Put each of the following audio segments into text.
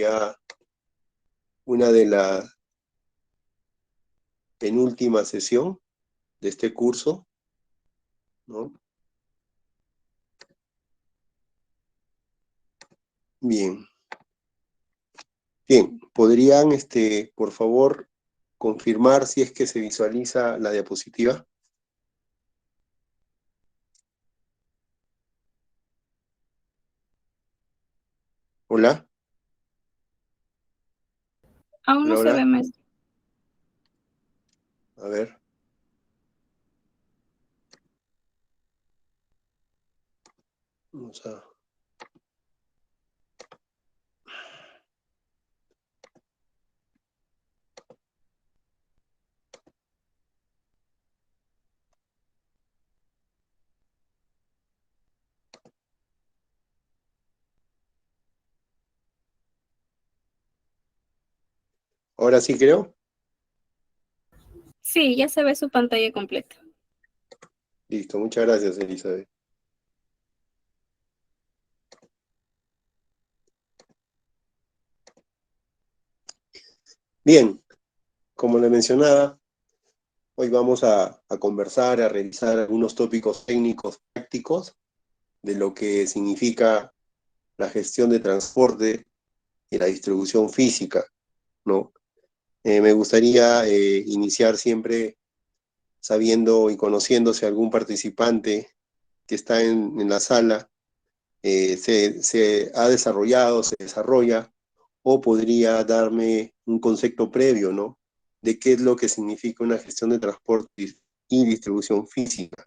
ya una de la penúltima sesión de este curso, ¿no? Bien. Bien, ¿podrían, por favor, confirmar si es que se visualiza la diapositiva? Hola, Aún no hola, se ve, hola. maestro. A ver. Vamos a... Ahora sí creo. Sí, ya se ve su pantalla completa. Listo, muchas gracias, Elizabeth. Bien, como le mencionaba, hoy vamos a conversar, a revisar algunos tópicos técnicos prácticos de lo que significa la gestión de transporte y la distribución física, ¿no? Me gustaría iniciar siempre sabiendo y conociendo si algún participante que está en la sala se ha desarrollado, se desarrolla, o podría darme un concepto previo, ¿no? De qué es lo que significa una gestión de transporte y distribución física.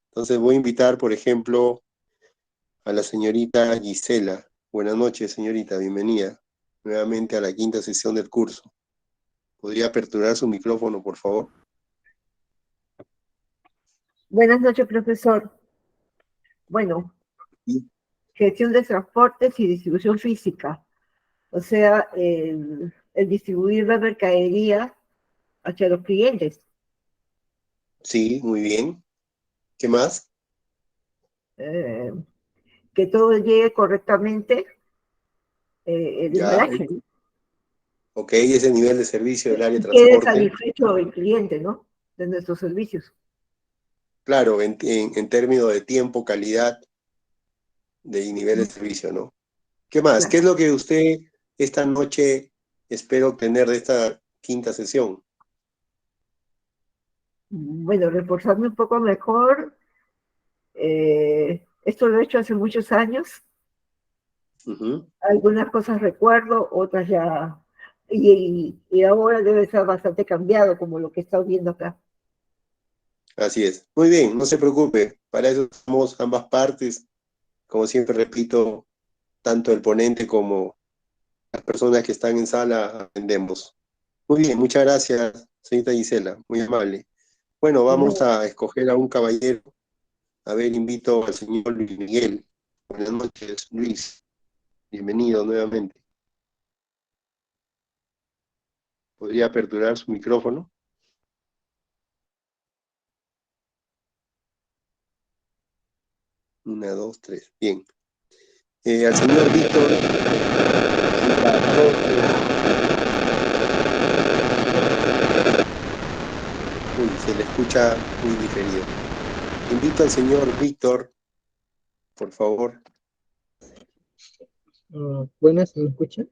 Entonces voy a invitar, por ejemplo, a la señorita Gisela. Buenas noches, señorita, bienvenida nuevamente a la quinta sesión del curso. ¿Podría aperturar su micrófono, por favor? Buenas noches, profesor. Bueno, Sí. gestión de transportes y distribución física. O sea, el distribuir la mercadería hacia los clientes. Sí, muy bien. ¿Qué más? eh, que todo llegue correctamente, el Ya, embalaje, ¿no? ok, ese nivel de servicio del área de Y quede transporte. satisfecho el cliente, ¿no? De nuestros servicios. Claro, en términos de tiempo, calidad de nivel de servicio, ¿no? ¿Qué más? ¿Qué Claro. es lo que usted esta noche espera obtener de esta quinta sesión? Bueno, reforzarme un poco mejor. Esto lo he hecho hace muchos años. Ujú. Algunas cosas recuerdo, otras ya. Y ahora debe estar bastante cambiado, como lo que estamos viendo acá. Así es. Muy bien, no se preocupe. Para eso somos ambas partes. Como siempre repito, tanto el ponente como las personas que están en sala aprendemos. Muy bien, muchas gracias, señorita Gisela. Muy amable. Bueno, vamos No, a escoger a un caballero. A ver, invito al señor Luis Miguel. Buenas noches, Luis. Bienvenido nuevamente. ¿Podría aperturar su micrófono? Una, dos, tres. Bien. Al señor Víctor. Uy, se le escucha muy diferido. Invito al señor Víctor, por favor. Buenas, ¿me escuchan?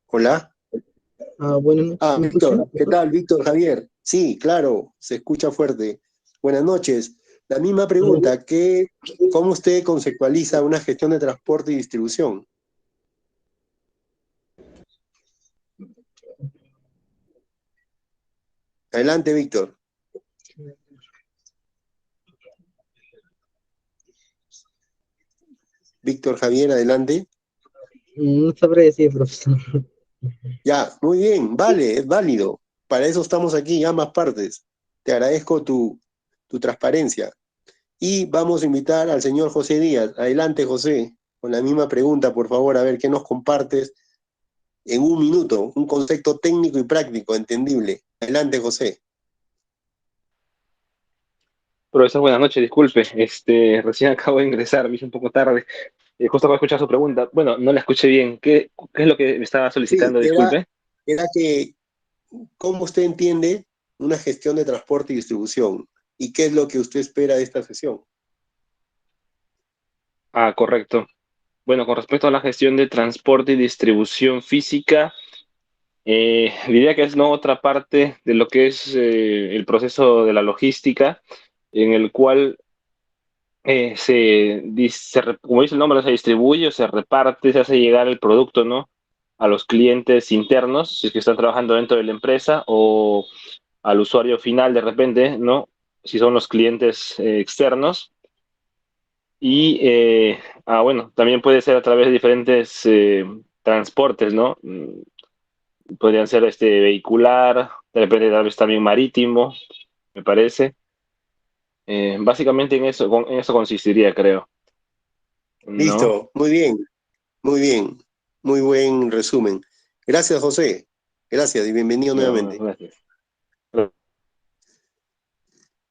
Hola. Buenas noches, ¿me escuchan? Víctor, ¿qué tal, Víctor Javier? Sí, claro, se escucha fuerte. Buenas noches. La misma pregunta, ¿cómo usted conceptualiza una gestión de transporte y distribución? Adelante, Víctor. Víctor Javier, adelante. No sabré decir, profesor. Ya, muy bien, vale, es válido. Para eso estamos aquí, ambas partes. Te agradezco tu transparencia. Y vamos a invitar al señor José Díaz. Adelante, José, con la misma pregunta, por favor, a ver qué nos compartes en un minuto, un concepto técnico y práctico, entendible. Adelante, José. Profesor, buenas noches, disculpe, recién acabo de ingresar, me hice un poco tarde. justo acabo de escuchar su pregunta. Bueno, no la escuché bien. ¿Qué es lo que me estaba Sí, solicitando? Disculpe. era que, ¿cómo usted entiende una gestión de transporte y distribución? ¿Y qué es lo que usted espera de esta sesión? Ah, correcto. Bueno, con respecto a la gestión de transporte y distribución física, diría que es no otra parte de lo que es el proceso de la logística, en el cual como dice el nombre, se distribuye o se reparte, se hace llegar el producto, ¿no? A los clientes internos, si es que están trabajando dentro de la empresa, o al usuario final de repente, ¿no? Si son los clientes externos. Y, bueno, también puede ser a través de diferentes transportes, ¿no? Podrían ser vehicular, de repente tal vez también marítimo, me parece. Básicamente en eso consistiría, creo. ¿No? Listo, muy bien, muy bien, muy buen resumen. Gracias, José. Gracias y bienvenido Ya, bueno, nuevamente. gracias.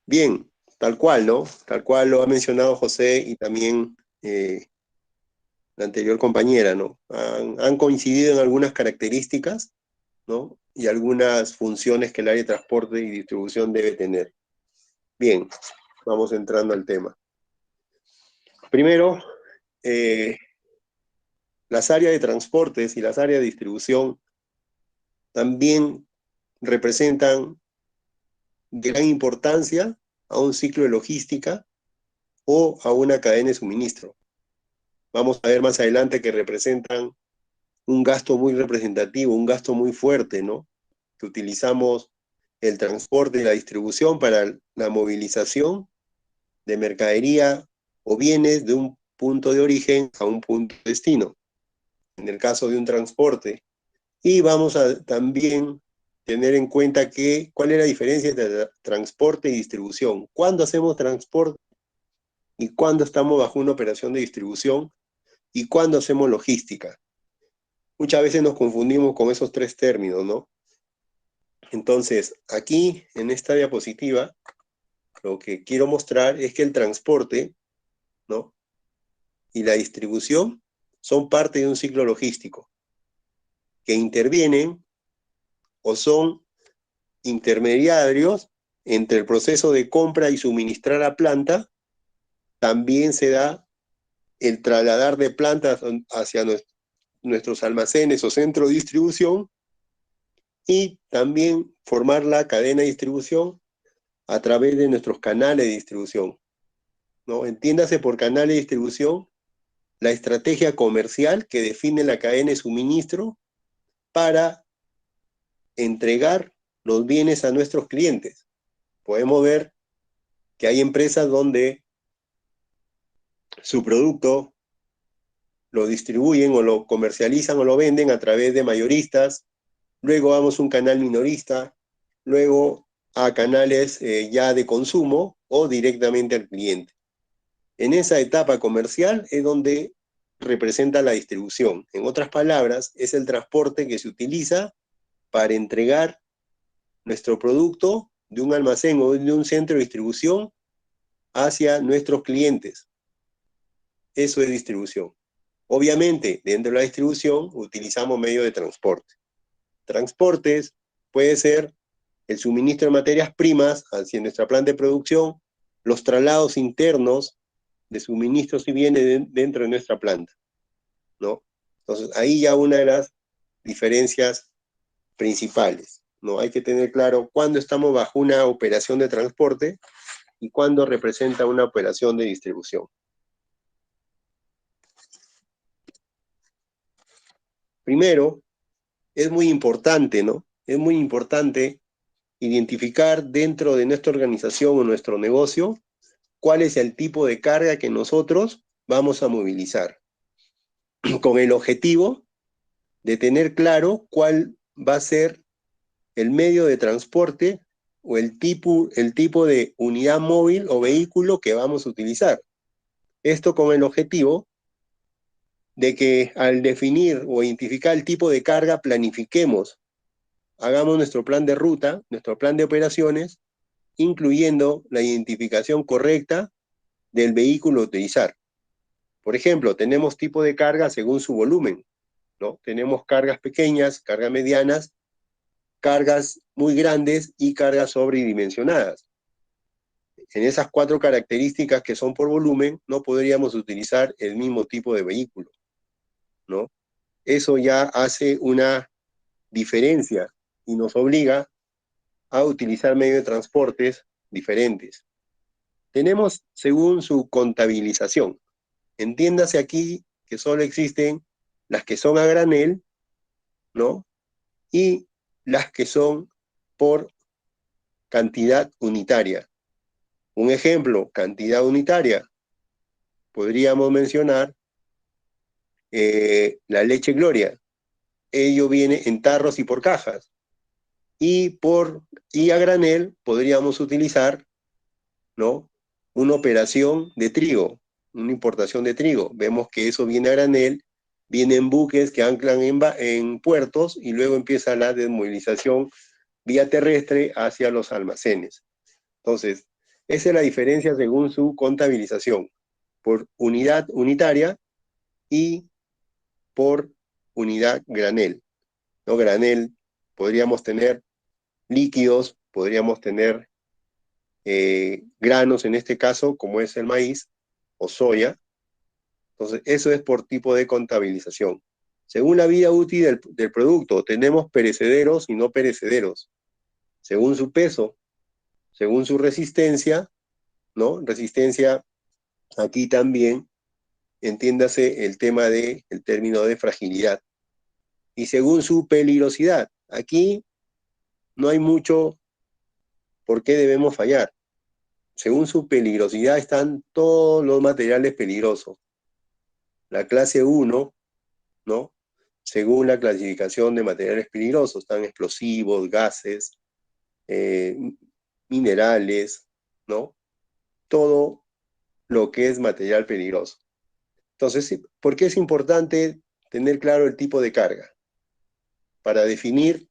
Bien, tal cual, ¿no? Tal cual lo ha mencionado José y también la anterior compañera, ¿no? Han coincidido en algunas características, ¿no? Y algunas funciones que el área de transporte y distribución debe tener. Bien, vamos entrando al tema. Primero, las áreas de transportes y las áreas de distribución también representan gran importancia a un ciclo de logística o a una cadena de suministro. Vamos a ver más adelante que representan un gasto muy representativo, un gasto muy fuerte, ¿no? Que utilizamos el transporte y la distribución para la movilización de mercadería o bienes de un punto de origen a un punto de destino, en el caso de un transporte. Y vamos a también tener en cuenta cuál es la diferencia entre transporte y distribución. ¿Cuándo hacemos transporte y cuándo estamos bajo una operación de distribución y cuándo hacemos logística? Muchas veces nos confundimos con esos tres términos, ¿no? Entonces, aquí en esta diapositiva, lo que quiero mostrar es que el transporte, ¿no? Y la distribución son parte de un ciclo logístico que intervienen o son intermediarios entre el proceso de compra y suministrar a planta. También se da el trasladar de plantas hacia nuestros almacenes o centro de distribución y también formar la cadena de distribución a través de nuestros canales de distribución, ¿no? Entiéndase por canales de distribución la estrategia comercial que define la cadena de suministro para entregar los bienes a nuestros clientes. Podemos ver que hay empresas donde su producto lo distribuyen o lo comercializan o lo venden a través de mayoristas, luego vamos a un canal minorista, luego a canales ya de consumo o directamente al cliente. En esa etapa comercial es donde representa la distribución. En otras palabras, es el transporte que se utiliza para entregar nuestro producto de un almacén o de un centro de distribución hacia nuestros clientes. Eso es distribución. Obviamente, dentro de la distribución utilizamos medios de transporte. Transportes puede ser el suministro de materias primas hacia nuestra planta de producción, los traslados internos de suministros y bienes dentro de nuestra planta, ¿no? Entonces, ahí ya una de las diferencias principales, ¿no? Hay que tener claro cuándo estamos bajo una operación de transporte y cuándo representa una operación de distribución. Primero, es muy importante, ¿no? Es muy importante identificar dentro de nuestra organización o nuestro negocio cuál es el tipo de carga que nosotros vamos a movilizar, con el objetivo de tener claro cuál va a ser el medio de transporte o el tipo de unidad móvil o vehículo que vamos a utilizar. Esto con el objetivo de que al definir o identificar el tipo de carga, planifiquemos, hagamos nuestro plan de ruta, nuestro plan de operaciones, incluyendo la identificación correcta del vehículo a utilizar. Por ejemplo, tenemos tipo de carga según su volumen, ¿no? Tenemos cargas pequeñas, cargas medianas, cargas muy grandes y cargas sobredimensionadas. En esas 4 características que son por volumen, no podríamos utilizar el mismo tipo de vehículo, ¿no? Eso ya hace una diferencia y nos obliga a utilizar medios de transportes diferentes. Tenemos según su contabilización. Entiéndase aquí que solo existen las que son a granel, ¿no? Y las que son por cantidad unitaria. Un ejemplo, cantidad unitaria. Podríamos mencionar la leche Gloria. Ello viene en tarros y por cajas. Y a granel podríamos utilizar, ¿no? Una operación de trigo, una importación de trigo. Vemos que eso viene a granel, viene en buques que anclan en puertos y luego empieza la desmovilización vía terrestre hacia los almacenes. Entonces, esa es la diferencia según su contabilización, por unidad unitaria y por unidad granel. ¿No? Granel, podríamos tener líquidos, podríamos tener granos en este caso, como es el maíz o soya. Entonces, eso es por tipo de contabilización. Según la vida útil del producto, tenemos perecederos y no perecederos. Según su peso, según su resistencia, ¿no? Resistencia, aquí también, entiéndase el término de fragilidad. Y según su peligrosidad, aquí no hay mucho por qué debemos fallar. Según su peligrosidad están todos los materiales peligrosos. La clase 1, ¿no? Según la clasificación de materiales peligrosos, están explosivos, gases, minerales, ¿no? Todo lo que es material peligroso. Entonces, ¿por qué es importante tener claro el tipo de carga? Para definir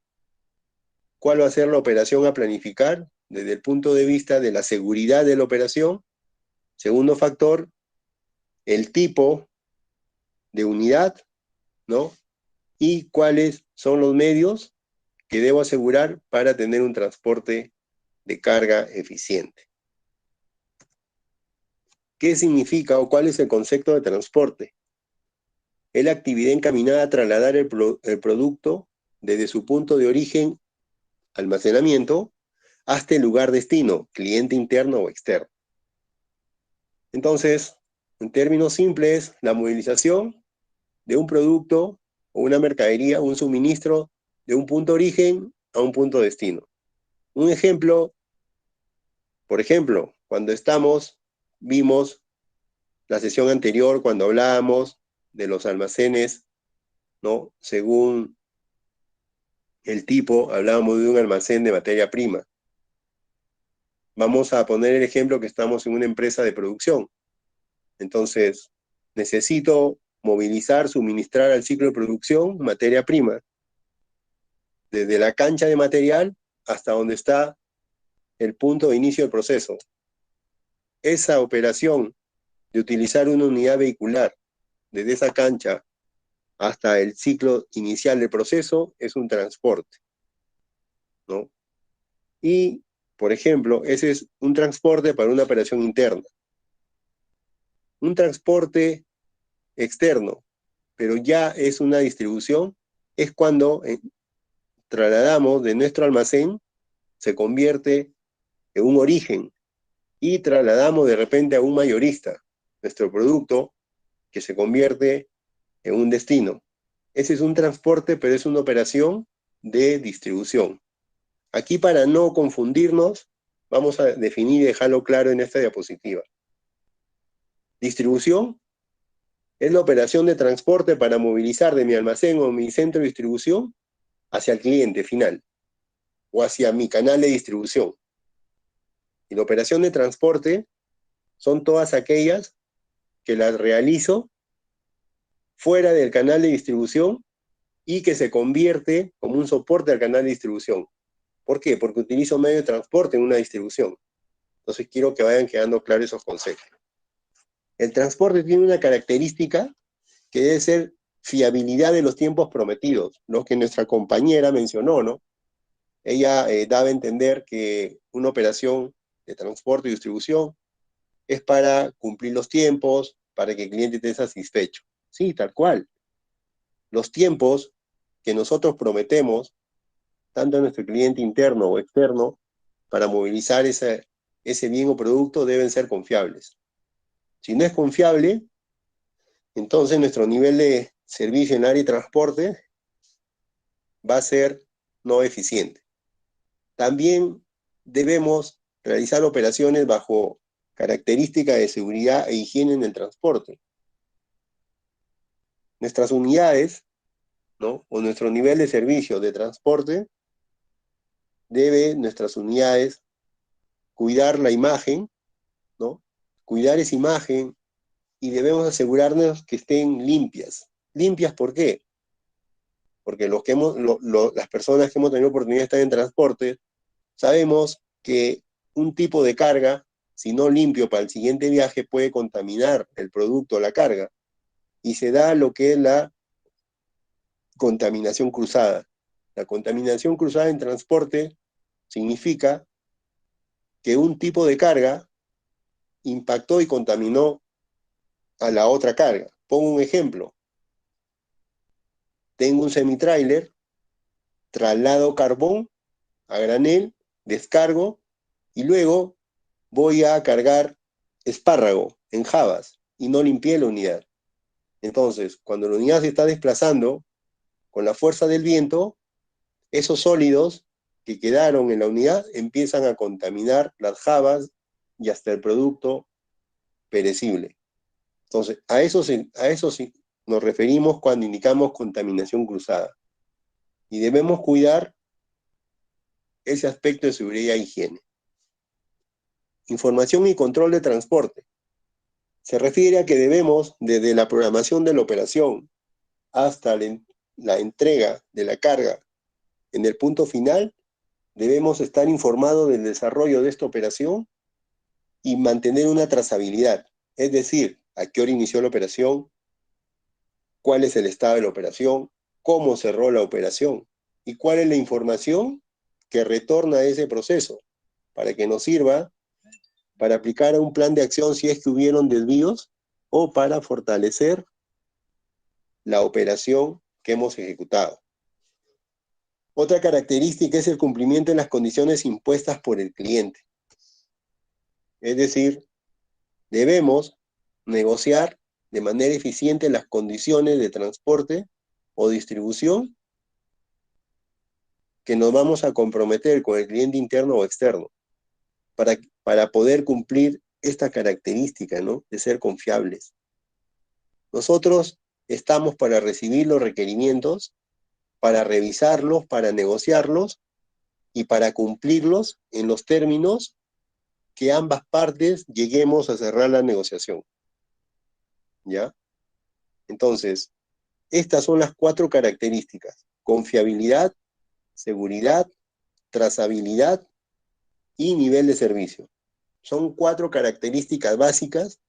cuál va a ser la operación a planificar desde el punto de vista de la seguridad de la operación. Segundo factor, el tipo de unidad, ¿no? Y cuáles son los medios que debo asegurar para tener un transporte de carga eficiente. ¿Qué significa o cuál es el concepto de transporte? Es la actividad encaminada a trasladar el producto desde su punto de origen, almacenamiento, hasta el lugar destino, cliente interno o externo. Entonces, en términos simples, la movilización de un producto o una mercadería, un suministro de un punto origen a un punto destino. Un ejemplo, por ejemplo, cuando vimos la sesión anterior cuando hablábamos de los almacenes, ¿no? Según el tipo, hablábamos de un almacén de materia prima. Vamos a poner el ejemplo que estamos en una empresa de producción. Entonces, necesito movilizar, suministrar al ciclo de producción materia prima, desde la cancha de material hasta donde está el punto de inicio del proceso. Esa operación de utilizar una unidad vehicular desde esa cancha hasta el ciclo inicial del proceso es un transporte, ¿no? Y, por ejemplo, ese es un transporte para una operación interna. Un transporte externo, pero ya es una distribución, es cuando trasladamos de nuestro almacén, se convierte en un origen y trasladamos de repente a un mayorista nuestro producto que se convierte en un destino. Ese es un transporte, pero es una operación de distribución. Aquí, para no confundirnos, vamos a definir y dejarlo claro en esta diapositiva. Distribución es la operación de transporte para movilizar de mi almacén o mi centro de distribución hacia el cliente final o hacia mi canal de distribución. Y la operación de transporte son todas aquellas que las realizo fuera del canal de distribución y que se convierte como un soporte al canal de distribución. ¿Por qué? Porque utilizo medio de transporte en una distribución. Entonces quiero que vayan quedando claros esos conceptos. El transporte tiene una característica que debe ser fiabilidad de los tiempos prometidos, lo que nuestra compañera mencionó, ¿no? Ella daba a entender que una operación de transporte y distribución es para cumplir los tiempos, para que el cliente esté satisfecho. Sí, tal cual. Los tiempos que nosotros prometemos, tanto a nuestro cliente interno o externo, para movilizar ese bien o producto deben ser confiables. Si no es confiable, entonces nuestro nivel de servicio en área de transporte va a ser no eficiente. También debemos realizar operaciones bajo características de seguridad e higiene en el transporte. Nuestras unidades, ¿no? O nuestro nivel de servicio de transporte nuestras unidades cuidar la imagen, ¿no? Cuidar esa imagen y debemos asegurarnos que estén limpias. ¿Limpias por qué? Porque las personas que hemos tenido oportunidad de estar en transporte, sabemos que un tipo de carga, si no limpio para el siguiente viaje, puede contaminar el producto o la carga. Y se da lo que es la contaminación cruzada. La contaminación cruzada en transporte significa que un tipo de carga impactó y contaminó a la otra carga. Pongo un ejemplo. Tengo un semi-trailer, traslado carbón a granel, descargo y luego voy a cargar espárrago en jabas y no limpié la unidad. Entonces, cuando la unidad se está desplazando con la fuerza del viento, esos sólidos que quedaron en la unidad empiezan a contaminar las jabas y hasta el producto perecible. Entonces, a eso nos referimos cuando indicamos contaminación cruzada. Y debemos cuidar ese aspecto de seguridad e higiene. Información y control de transporte. Se refiere a que debemos, desde la programación de la operación hasta la entrega de la carga en el punto final, debemos estar informados del desarrollo de esta operación y mantener una trazabilidad. Es decir, a qué hora inició la operación, cuál es el estado de la operación, cómo cerró la operación y cuál es la información que retorna a ese proceso para que nos sirva para aplicar un plan de acción si es que hubieron desvíos o para fortalecer la operación que hemos ejecutado. Otra característica es el cumplimiento de las condiciones impuestas por el cliente. Es decir, debemos negociar de manera eficiente las condiciones de transporte o distribución que nos vamos a comprometer con el cliente interno o externo para poder cumplir esta característica, ¿no? De ser confiables. Nosotros estamos para recibir los requerimientos, para revisarlos, para negociarlos y para cumplirlos en los términos que ambas partes lleguemos a cerrar la negociación. ¿Ya? Entonces, estas son las 4 características: confiabilidad, seguridad, trazabilidad y nivel de servicio. Son 4 características básicas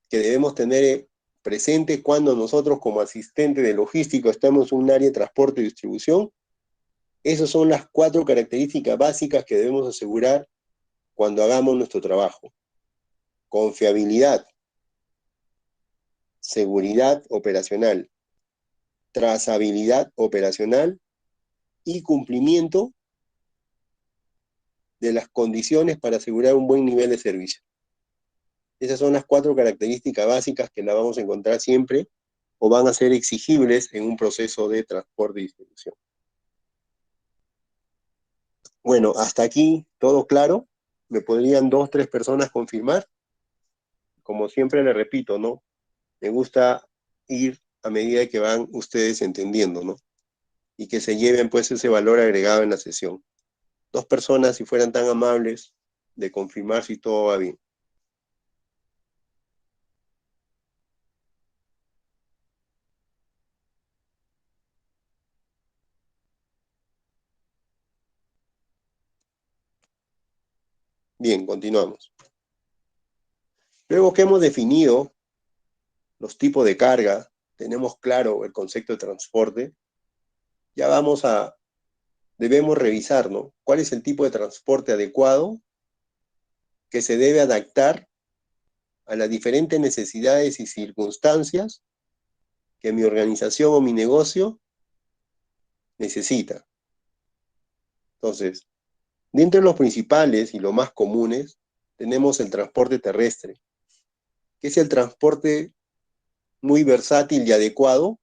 que debemos tener presente cuando nosotros como asistente de logístico estamos en un área de transporte y distribución. Esas son las 4 características básicas que debemos asegurar cuando hagamos nuestro trabajo: confiabilidad, seguridad operacional, trazabilidad operacional y cumplimiento de las condiciones para asegurar un buen nivel de servicio. Esas son las 4 características básicas que las vamos a encontrar siempre o van a ser exigibles en un proceso de transporte y distribución. Bueno, hasta aquí todo claro. ¿Me podrían 2, 3 personas confirmar? Como siempre le repito, ¿no? Me gusta ir a medida que van ustedes entendiendo, ¿no? Y que se lleven pues ese valor agregado en la sesión. 2 personas, si fueran tan amables, de confirmar si todo va bien. Bien, continuamos. Luego que hemos definido los tipos de carga, tenemos claro el concepto de transporte, ya debemos revisar, ¿no? ¿Cuál es el tipo de transporte adecuado que se debe adaptar a las diferentes necesidades y circunstancias que mi organización o mi negocio necesita? Entonces, dentro de los principales y los más comunes, tenemos el transporte terrestre, que es el transporte muy versátil y adecuado,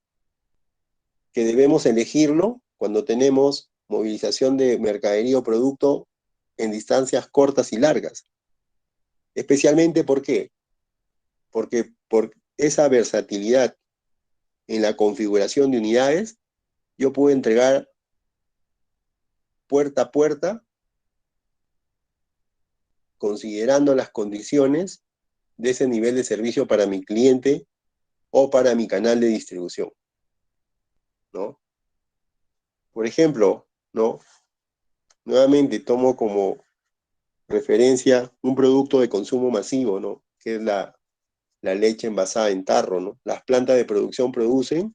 que debemos elegirlo cuando tenemos movilización de mercadería o producto en distancias cortas y largas. Especialmente, ¿por qué? Porque por esa versatilidad en la configuración de unidades, yo puedo entregar puerta a puerta, considerando las condiciones de ese nivel de servicio para mi cliente o para mi canal de distribución, ¿no? Por ejemplo, ¿no? Nuevamente tomo como referencia un producto de consumo masivo, ¿no? Que es la leche envasada en tarro, ¿no? Las plantas de producción producen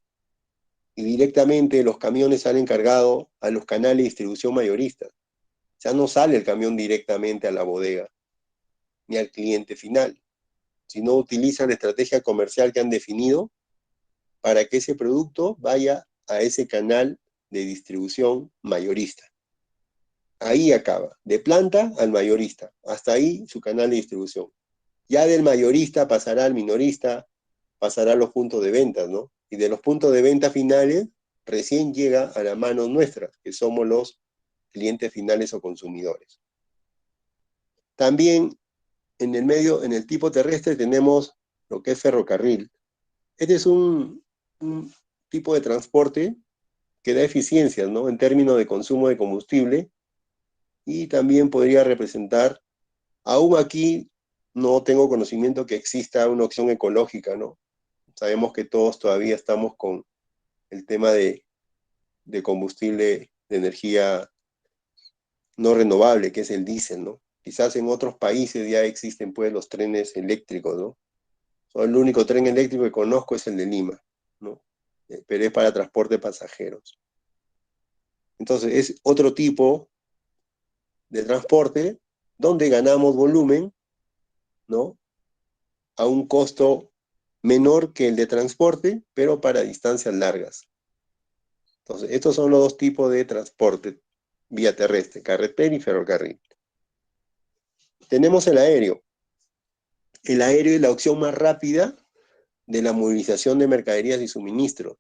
y directamente los camiones salen cargados a los canales de distribución mayoristas. O sea, no sale el camión directamente a la bodega ni al cliente final, sino utilizan la estrategia comercial que han definido para que ese producto vaya a ese canal de distribución mayorista. Ahí acaba, de planta al mayorista, hasta ahí su canal de distribución. Ya del mayorista pasará al minorista, pasará a los puntos de ventas, ¿no? Y de los puntos de venta finales, recién llega a las manos nuestras, que somos los clientes finales o consumidores. También en el tipo terrestre, tenemos lo que es ferrocarril. Este es un tipo de transporte que da eficiencias, ¿no? En términos de consumo de combustible, y también podría representar, aún aquí no tengo conocimiento que exista una opción ecológica, ¿no? Sabemos que todos todavía estamos con el tema de combustible de energía no renovable, que es el diésel, ¿no? Quizás en otros países ya existen pues los trenes eléctricos, ¿no? El único tren eléctrico que conozco es el de Lima, ¿no? Pero es para transporte de pasajeros. Entonces es otro tipo de transporte donde ganamos volumen, ¿no? A un costo menor que el de transporte, pero para distancias largas. Entonces, estos son los dos tipos de transporte vía terrestre, carretera y ferrocarril. Tenemos el aéreo. El aéreo es la opción más rápida de la movilización de mercaderías y suministros,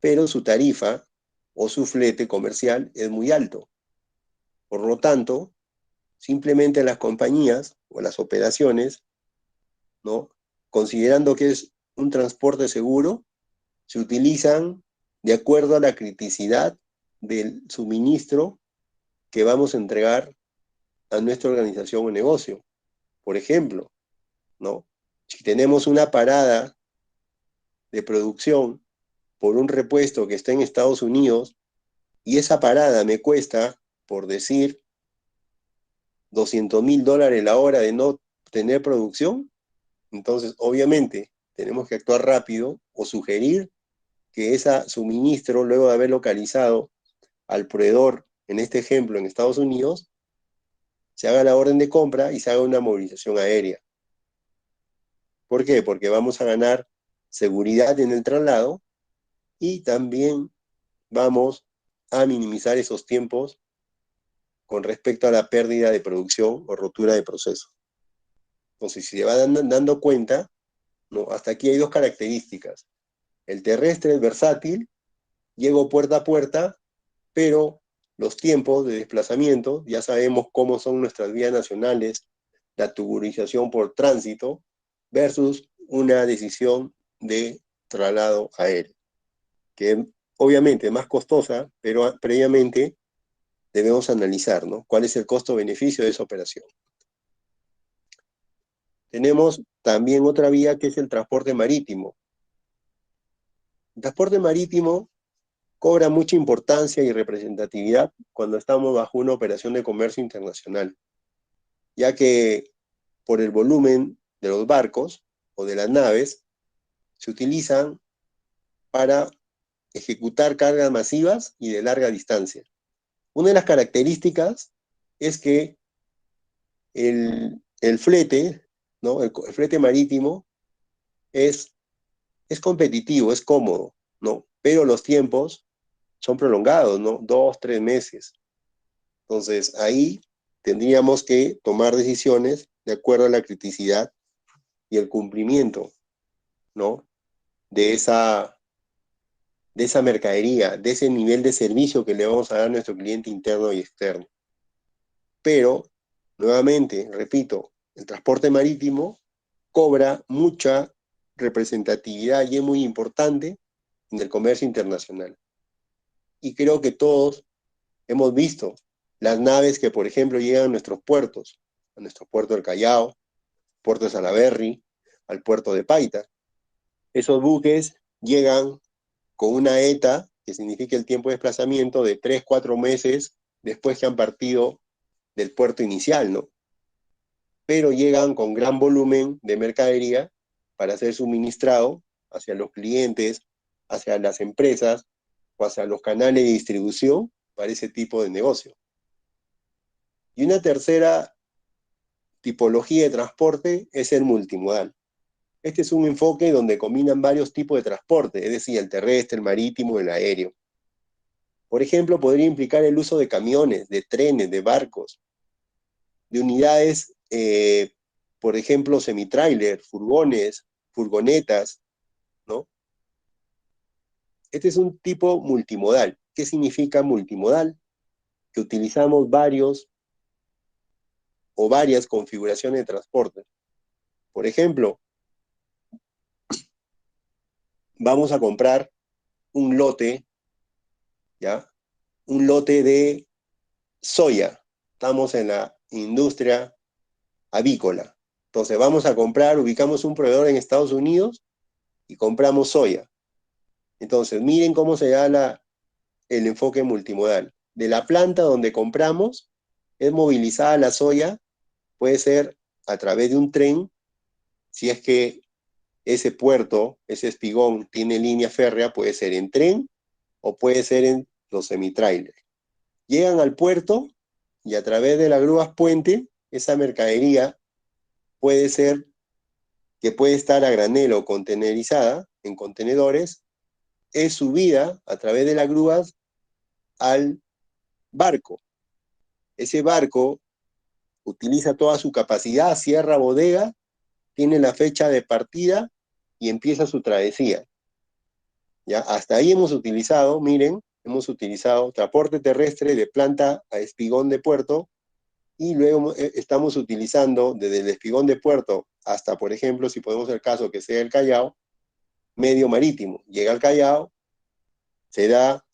pero su tarifa o su flete comercial es muy alto. Por lo tanto, simplemente las compañías o las operaciones, ¿no? Considerando que es un transporte seguro, se utilizan de acuerdo a la criticidad del suministro que vamos a entregar a nuestra organización o negocio. Por ejemplo, ¿no? Si tenemos una parada de producción por un repuesto que está en Estados Unidos y esa parada me cuesta, por decir, $200,000 la hora de no tener producción, entonces obviamente tenemos que actuar rápido o sugerir que ese suministro, luego de haber localizado al proveedor, en este ejemplo en Estados Unidos, se haga la orden de compra y se haga una movilización aérea. ¿Por qué? Porque vamos a ganar seguridad en el traslado y también vamos a minimizar esos tiempos con respecto a la pérdida de producción o rotura de proceso. Entonces, si se va dando cuenta, ¿no? Hasta aquí hay dos características. El terrestre es versátil, llego puerta a puerta, pero los tiempos de desplazamiento, ya sabemos cómo son nuestras vías nacionales, la tuburización por tránsito, versus una decisión de traslado aéreo, que obviamente es más costosa, pero previamente debemos analizar, ¿no? ¿Cuál es el costo-beneficio de esa operación? Tenemos también otra vía que es el transporte marítimo. El transporte marítimo cobra mucha importancia y representatividad cuando estamos bajo una operación de comercio internacional, ya que por el volumen de los barcos o de las naves, se utilizan para ejecutar cargas masivas y de larga distancia. Una de las características es que el flete, ¿no? El flete marítimo es competitivo, es cómodo, ¿no? Pero los tiempos son prolongados, ¿no? 2, 3 meses. Entonces, ahí tendríamos que tomar decisiones de acuerdo a la criticidad y el cumplimiento, ¿no? De esa mercadería, de ese nivel de servicio que le vamos a dar a nuestro cliente interno y externo. Pero, nuevamente, repito, el transporte marítimo cobra mucha representatividad y es muy importante en el comercio internacional. Y creo que todos hemos visto las naves que, por ejemplo, llegan a nuestro puerto del Callao, puerto de Salaberry, al puerto de Paita. Esos buques llegan con una ETA, que significa el tiempo de desplazamiento, de 3, 4 meses después que han partido del puerto inicial, ¿no? Pero llegan con gran volumen de mercadería para ser suministrado hacia los clientes, hacia las empresas o hacia los canales de distribución para ese tipo de negocio. Y una tercera tipología de transporte es el multimodal. Este es un enfoque donde combinan varios tipos de transporte, es decir, el terrestre, el marítimo, el aéreo. Por ejemplo, podría implicar el uso de camiones, de trenes, de barcos, de unidades, por ejemplo, semitrailer, furgones, furgonetas, ¿no? Este es un tipo multimodal. ¿Qué significa multimodal? Que utilizamos varios o varias configuraciones de transporte. Por ejemplo, vamos a comprar un lote, ¿ya? Un lote de soya. Estamos en la industria avícola. Entonces vamos a comprar, ubicamos un proveedor en Estados Unidos y compramos soya. Entonces miren cómo se da el enfoque multimodal. De la planta donde compramos, es movilizada la soya, puede ser a través de un tren, si es que ese puerto, ese espigón tiene línea férrea, puede ser en tren o puede ser en los semitrailers. Llegan al puerto y a través de las grúas puente, esa mercadería puede ser que puede estar a granel o contenerizada en contenedores, es subida a través de las grúas al barco. Ese barco utiliza toda su capacidad, cierra bodega, tiene la fecha de partida y empieza su travesía. ¿Ya? Hasta ahí hemos utilizado, miren, hemos utilizado transporte terrestre de planta a espigón de puerto y luego estamos utilizando desde el espigón de puerto hasta, por ejemplo, si podemos el caso que sea el Callao, medio marítimo. Llega al Callao, se da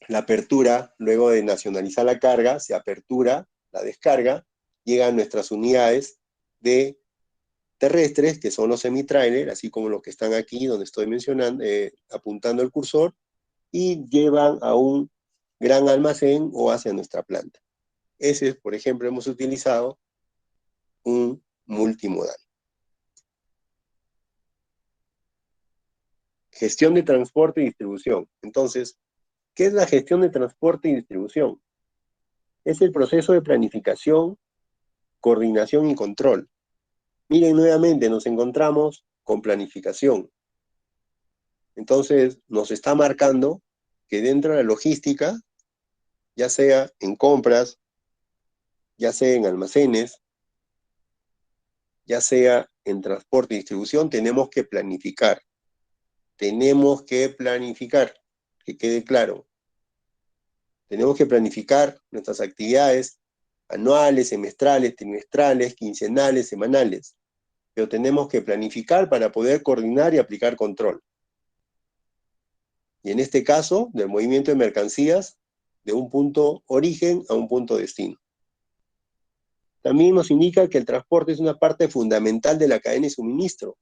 la apertura, luego de nacionalizar la carga, se apertura la descarga, llegan nuestras unidades de terrestres, que son los semitrailers, así como los que están aquí, donde estoy mencionando, apuntando el cursor, y llevan a un gran almacén o hacia nuestra planta. Ese, por ejemplo, hemos utilizado un multimodal. Gestión de transporte y distribución. Entonces, ¿qué es la gestión de transporte y distribución? Es el proceso de planificación, coordinación y control. Miren, nuevamente nos encontramos con planificación. Entonces, nos está marcando que dentro de la logística, ya sea en compras, ya sea en almacenes, ya sea en transporte y distribución, tenemos que planificar. Tenemos que planificar, que quede claro. Tenemos que planificar nuestras actividades anuales, semestrales, trimestrales, quincenales, semanales. Pero tenemos que planificar para poder coordinar y aplicar control. Y en este caso, del movimiento de mercancías, de un punto origen a un punto destino. También nos indica que el transporte es una parte fundamental de la cadena de suministro,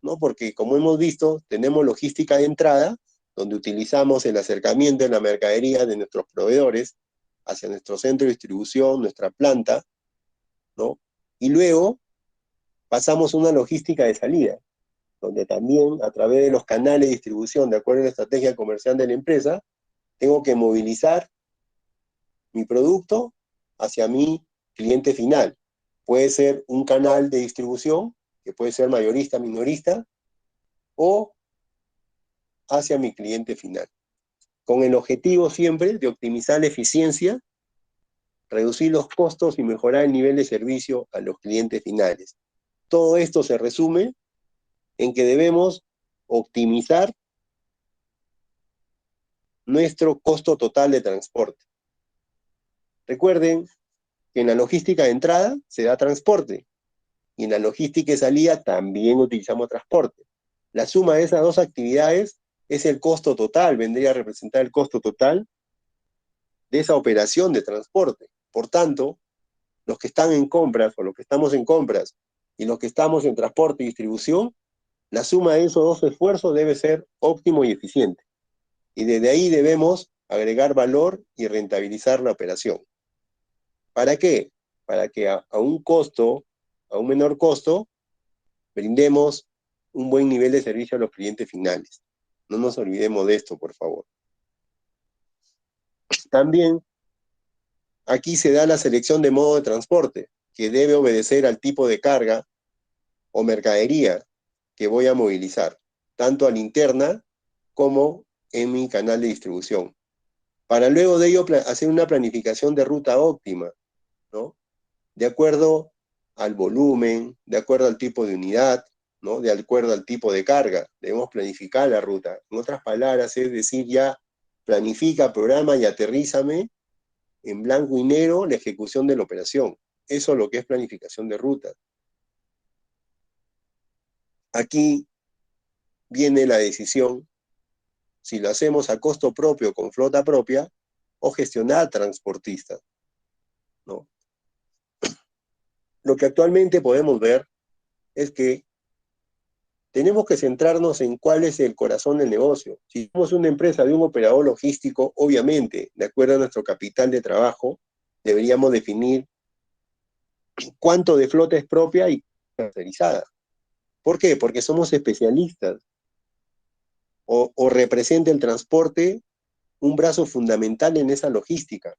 ¿no? Porque, como hemos visto, tenemos logística de entrada, donde utilizamos el acercamiento de la mercadería de nuestros proveedores hacia nuestro centro de distribución, nuestra planta, ¿no? Y luego pasamos a una logística de salida, donde también a través de los canales de distribución, de acuerdo a la estrategia comercial de la empresa, tengo que movilizar mi producto hacia mi cliente final. Puede ser un canal de distribución, que puede ser mayorista, minorista, o hacia mi cliente final, con el objetivo siempre de optimizar la eficiencia, reducir los costos y mejorar el nivel de servicio a los clientes finales. Todo esto se resume en que debemos optimizar nuestro costo total de transporte. Recuerden que en la logística de entrada se da transporte y en la logística de salida también utilizamos transporte. La suma de esas dos actividades es el costo total, vendría a representar el costo total de esa operación de transporte. Por tanto, los que están en compras o los que estamos en compras y los que estamos en transporte y distribución, la suma de esos dos esfuerzos debe ser óptimo y eficiente. Y desde ahí debemos agregar valor y rentabilizar la operación. ¿Para qué? Para que a un costo, a un menor costo, brindemos un buen nivel de servicio a los clientes finales. No nos olvidemos de esto, por favor. También, aquí se da la selección de modo de transporte, que debe obedecer al tipo de carga o mercadería que voy a movilizar, tanto a la interna como en mi canal de distribución. Para luego de ello hacer una planificación de ruta óptima, ¿no? De acuerdo al volumen, de acuerdo al tipo de unidad, ¿no? De acuerdo al tipo de carga. Debemos planificar la ruta. En otras palabras, es decir, ya planifica, programa y aterrízame en blanco y negro la ejecución de la operación. Eso es lo que es planificación de ruta. Aquí viene la decisión si lo hacemos a costo propio con flota propia o gestionar transportistas, ¿no? Lo que actualmente podemos ver es que tenemos que centrarnos en cuál es el corazón del negocio. Si somos una empresa de un operador logístico, obviamente, de acuerdo a nuestro capital de trabajo, deberíamos definir cuánto de flota es propia y tercerizada. ¿Por qué? Porque somos especialistas. O representa el transporte un brazo fundamental en esa logística.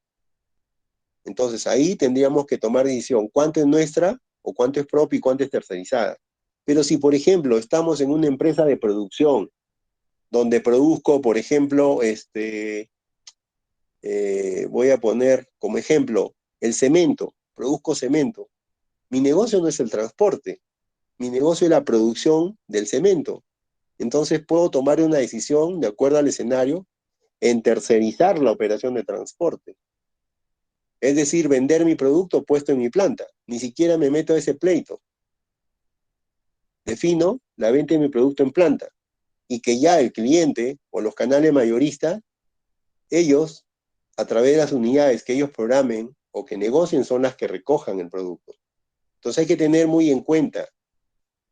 Entonces ahí tendríamos que tomar decisión cuánto es nuestra o cuánto es propia y cuánto es tercerizada. Pero si, por ejemplo, estamos en una empresa de producción, donde produzco, por ejemplo, voy a poner como ejemplo el cemento, produzco cemento. Mi negocio no es el transporte, mi negocio es la producción del cemento. Entonces puedo tomar una decisión, de acuerdo al escenario, en tercerizar la operación de transporte. Es decir, vender mi producto puesto en mi planta. Ni siquiera me meto a ese pleito. Defino la venta de mi producto en planta. Y que ya el cliente o los canales mayoristas, ellos, a través de las unidades que ellos programen o que negocien, son las que recojan el producto. Entonces hay que tener muy en cuenta,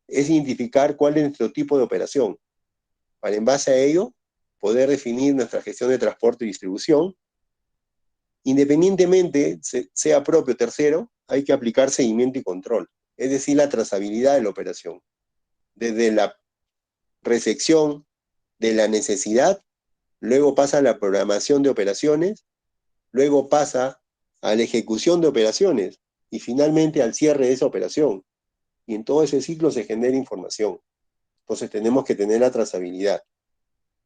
es identificar cuál es nuestro tipo de operación, para en base a ello poder definir nuestra gestión de transporte y distribución. Independientemente sea propio o tercero, hay que aplicar seguimiento y control, es decir, la trazabilidad de la operación. Desde la recepción de la necesidad, luego pasa a la programación de operaciones, luego pasa a la ejecución de operaciones y finalmente al cierre de esa operación. Y en todo ese ciclo se genera información. Entonces tenemos que tener la trazabilidad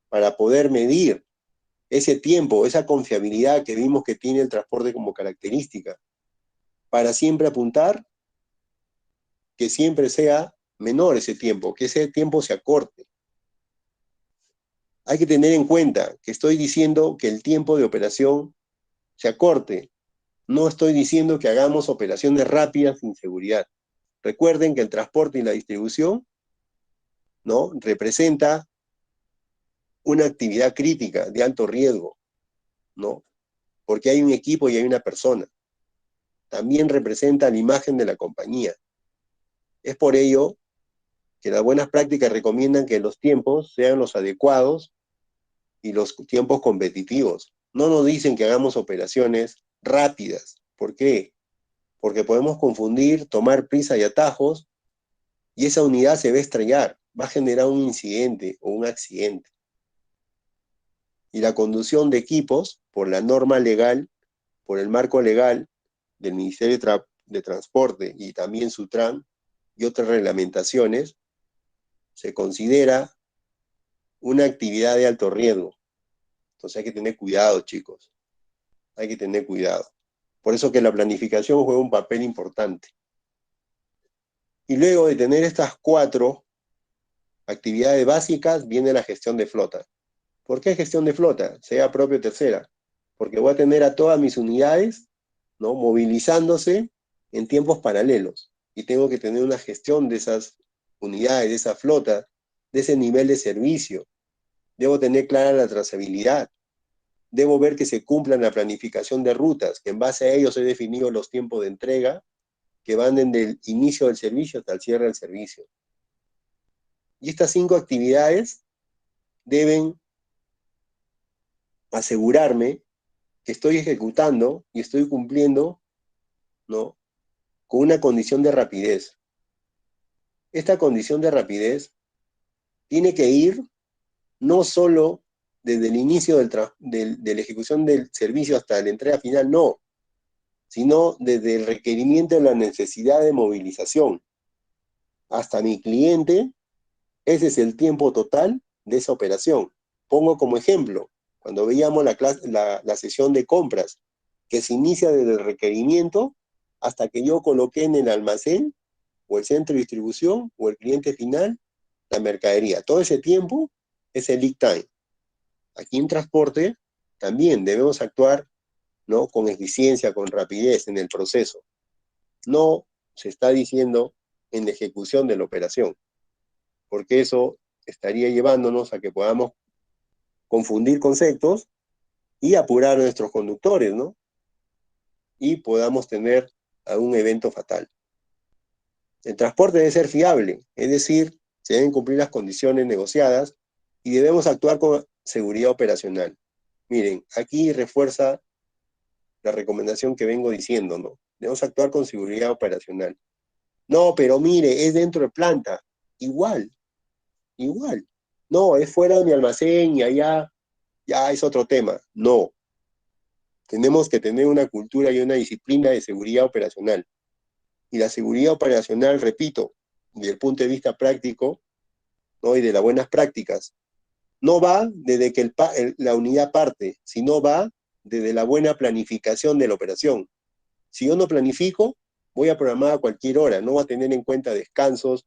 para poder medir ese tiempo, esa confiabilidad que vimos que tiene el transporte como característica, para siempre apuntar que siempre sea menor ese tiempo, que ese tiempo se acorte. Hay que tener en cuenta que estoy diciendo que el tiempo de operación se acorte. No estoy diciendo que hagamos operaciones rápidas sin seguridad. Recuerden que el transporte y la distribución, ¿no?, representa una actividad crítica de alto riesgo, ¿no? Porque hay un equipo y hay una persona. También representa la imagen de la compañía. Es por ello que las buenas prácticas recomiendan que los tiempos sean los adecuados y los tiempos competitivos. No nos dicen que hagamos operaciones rápidas. ¿Por qué? Porque podemos confundir, tomar prisa y atajos, y esa unidad se va a estrellar. va a generar un incidente o un accidente. Y la conducción de equipos, por la norma legal, por el marco legal del Ministerio de Transporte y también Sutran y otras reglamentaciones, se considera una actividad de alto riesgo. Entonces hay que tener cuidado, chicos. Hay que tener cuidado. Por eso que la planificación juega un papel importante. Y luego de tener estas 4 actividades básicas, viene la gestión de flota. ¿Por qué gestión de flota? Sea propio tercera. Porque voy a tener a todas mis unidades, ¿no?, movilizándose en tiempos paralelos. Y tengo que tener una gestión de esas unidades, de esa flota, de ese nivel de servicio. Debo tener clara la trazabilidad. Debo ver que se cumplan la planificación de rutas, que en base a ellos he definido los tiempos de entrega, que van desde el inicio del servicio hasta el cierre del servicio. Y estas 5 actividades deben asegurarme que estoy ejecutando y estoy cumpliendo, ¿no?, con una condición de rapidez. Esta condición de rapidez tiene que ir no solo desde el inicio de la ejecución del servicio hasta la entrega final, no, sino desde el requerimiento de la necesidad de movilización hasta mi cliente. Ese es el tiempo total de esa operación. Pongo como ejemplo, cuando veíamos la sesión de compras, que se inicia desde el requerimiento hasta que yo coloqué en el almacén, o el centro de distribución, o el cliente final, la mercadería. Todo ese tiempo es el lead time. Aquí en transporte también debemos actuar, ¿no?, con eficiencia, con rapidez en el proceso. No se está diciendo en la ejecución de la operación, porque eso estaría llevándonos a que podamos confundir conceptos y apurar a nuestros conductores, ¿no?, y podamos tener algún evento fatal. El transporte debe ser fiable, es decir, se deben cumplir las condiciones negociadas y debemos actuar con seguridad operacional. Miren, aquí refuerza la recomendación que vengo diciendo, ¿no? Debemos actuar con seguridad operacional. No, pero mire, es dentro de planta. Igual. No, es fuera de mi almacén y allá ya es otro tema. No. Tenemos que tener una cultura y una disciplina de seguridad operacional. Y la seguridad operacional, repito, desde el punto de vista práctico, ¿no?, y de las buenas prácticas, no va desde que la unidad parte, sino va desde la buena planificación de la operación. Si yo no planifico, voy a programar a cualquier hora, no voy a tener en cuenta descansos,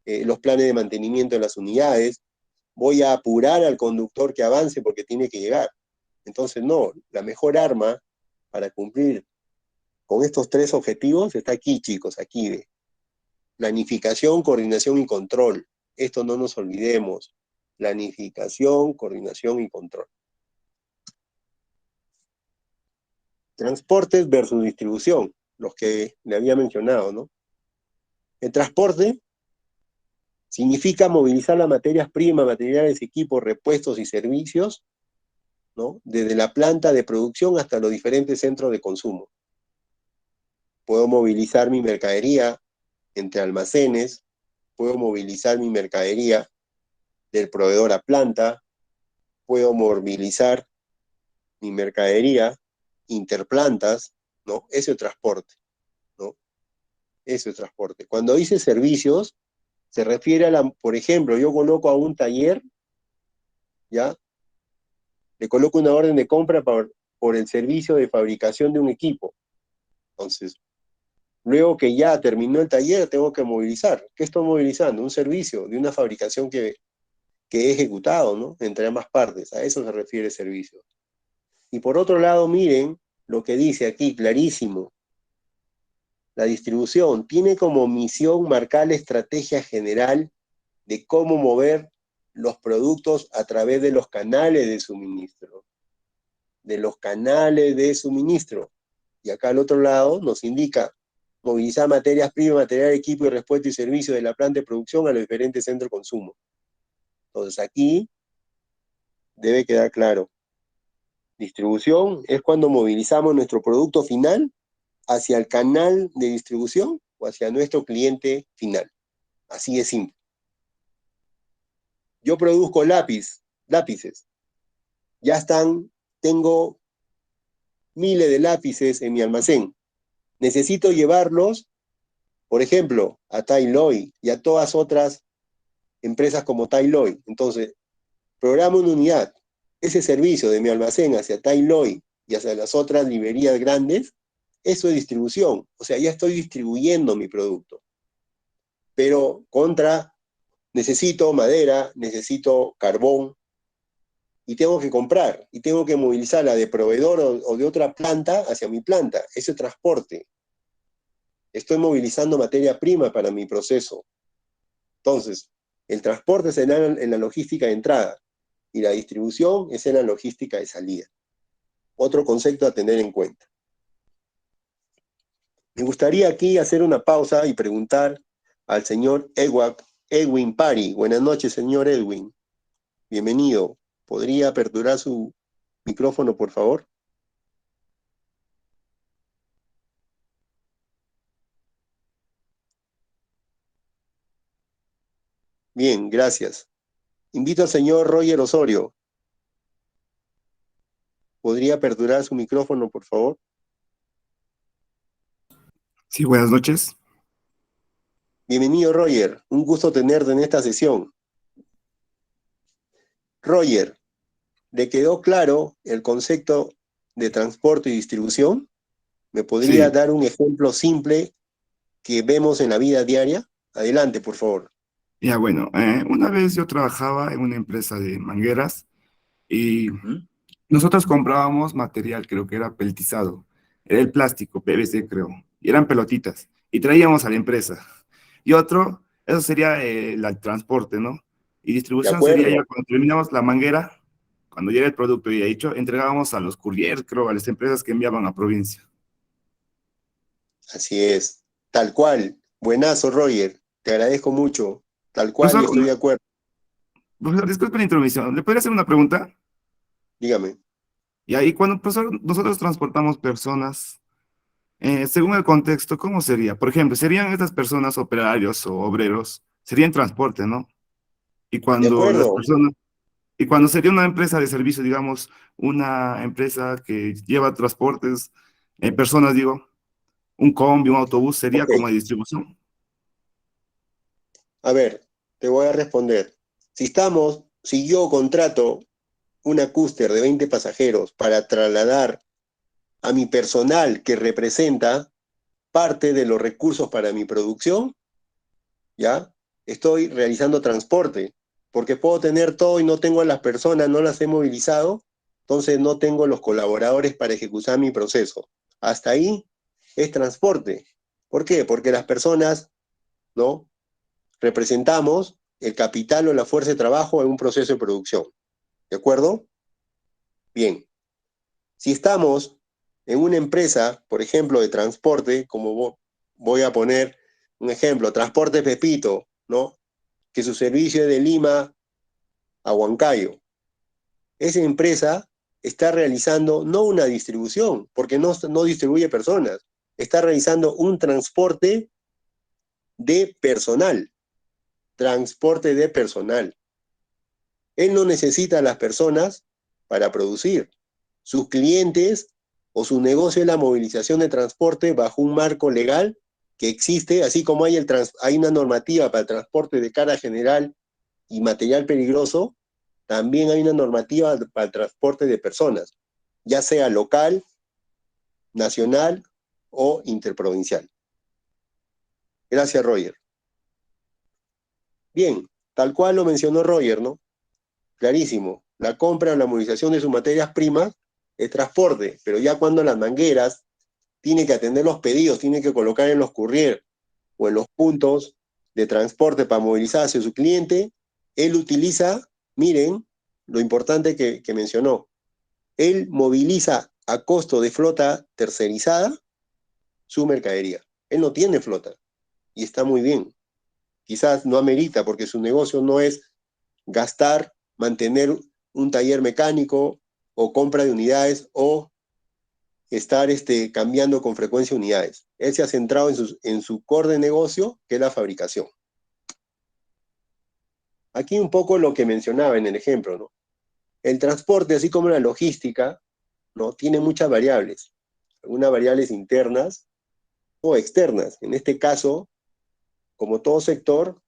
los planes de mantenimiento de las unidades, voy a apurar al conductor que avance porque tiene que llegar. Entonces, no, la mejor arma para cumplir con estos 3 objetivos está aquí, chicos, aquí ve. Planificación, coordinación y control. Esto no nos olvidemos. Planificación, coordinación y control. Transportes versus distribución, los que le había mencionado, ¿no? El transporte significa movilizar las materias primas, materiales, equipos, repuestos y servicios, ¿no?, desde la planta de producción hasta los diferentes centros de consumo. Puedo movilizar mi mercadería entre almacenes, puedo movilizar mi mercadería del proveedor a planta, puedo movilizar mi mercadería interplantas, ¿no? Eso es transporte, ¿no? Eso es transporte. Cuando dice servicios, se refiere a por ejemplo, yo coloco a un taller, ¿ya? Le coloco una orden de compra por el servicio de fabricación de un equipo. Entonces, luego que ya terminó el taller, tengo que movilizar. ¿Qué estoy movilizando? Un servicio de una fabricación que he ejecutado, ¿no?, entre ambas partes. A eso se refiere servicio. Y por otro lado, miren lo que dice aquí, clarísimo. La distribución tiene como misión marcar la estrategia general de cómo mover los productos a través de los canales de suministro. Y acá al otro lado nos indica movilizar materias primas, material, equipo y repuesto y servicio de la planta de producción a los diferentes centros de consumo. Entonces aquí debe quedar claro. Distribución es cuando movilizamos nuestro producto final hacia el canal de distribución o hacia nuestro cliente final. Así de simple. yo produzco lápices. Tengo miles de lápices en mi almacén. Necesito llevarlos, por ejemplo, a Tailoy y a todas otras empresas como Tailoy. Entonces, programo una unidad. Ese servicio de mi almacén hacia Tailoy y hacia las otras librerías grandes, eso es distribución. O sea, ya estoy distribuyendo mi producto. Pero necesito madera, necesito carbón, y tengo que comprar, y tengo que movilizarla de proveedor o de otra planta hacia mi planta. Ese transporte. Estoy movilizando materia prima para mi proceso. Entonces, el transporte es en la logística de entrada, y la distribución es en la logística de salida. Otro concepto a tener en cuenta. Me gustaría aquí hacer una pausa y preguntar al señor Edwin Pari. Buenas noches, señor Edwin. Bienvenido. ¿Podría aperturar su micrófono, por favor? Bien, gracias. Invito al señor Roger Osorio. ¿Podría aperturar su micrófono, por favor? Sí, buenas noches. Bienvenido, Roger. Un gusto tenerte en esta sesión. Roger, ¿le quedó claro el concepto de transporte y distribución? ¿Me podría Sí, dar un ejemplo simple que vemos en la vida diaria? Adelante, por favor. ya bueno, una vez yo trabajaba en una empresa de mangueras y nosotros comprábamos material, creo que era peltizado, era el plástico, PVC creo, y eran pelotitas, y traíamos a la empresa. Y otro, eso sería el transporte, ¿no? Y De distribución sería acuerdo. ya cuando terminamos la manguera, cuando llega el producto ya hecho, entregábamos a los couriers, creo, a las empresas que enviaban a provincia. Así es. Tal cual. Buenazo, Roger. Te agradezco mucho. Tal cual y Profesor, estoy de acuerdo. profesor, disculpe la intromisión, ¿le podría hacer una pregunta? Dígame. Y ahí cuando profesor, nosotros transportamos personas, según el contexto, ¿cómo sería? Por ejemplo, serían estas personas operarios o obreros, serían transporte, ¿no? Y De cuando las acuerdo. personas, y cuando sería una empresa de servicio, digamos, una empresa que lleva transportes, personas, digo, un combi, un autobús, sería Ok. como de distribución. A ver, te voy a responder. Si yo contrato una cúster de 20 pasajeros para trasladar a mi personal que representa parte de los recursos para mi producción, ¿ya? Estoy realizando transporte, porque puedo tener todo y no tengo a las personas, no las he movilizado, entonces no tengo los colaboradores para ejecutar mi proceso. Hasta ahí es transporte. ¿Por qué? Porque las personas, ¿no? Representamos el capital o la fuerza de trabajo en un proceso de producción. ¿De acuerdo? Bien. Si estamos en una empresa, por ejemplo, de transporte, como voy a poner un ejemplo, Transporte Pepito, ¿no? Que su servicio es de Lima a Huancayo. Esa empresa está realizando no una distribución, porque no distribuye personas, está realizando un transporte de personal. Transporte de personal. Él no necesita a las personas para producir. Sus clientes o su negocio es la movilización de transporte bajo un marco legal que existe, así como hay una normativa para el transporte de carga general y material peligroso, también hay una normativa para el transporte de personas, ya sea local, nacional o interprovincial. Gracias, Roger. Bien, tal cual lo mencionó Roger, ¿no? Clarísimo, la compra o la movilización de sus materias primas es transporte, pero ya cuando las mangueras tiene que atender los pedidos, tiene que colocar en los courier o en los puntos de transporte para movilizar hacia su cliente, él utiliza, miren, lo importante que mencionó, él moviliza a costo de flota tercerizada su mercadería. Él no tiene flota y está muy bien. Quizás no amerita porque su negocio no es gastar, mantener un taller mecánico o compra de unidades o estar cambiando con frecuencia unidades. Él se ha centrado en su core de negocio, que es la fabricación. Aquí un poco lo que mencionaba en el ejemplo, ¿no? El transporte, así como la logística, ¿no? Tiene muchas variables, algunas variables internas o externas. En este caso, como todo sector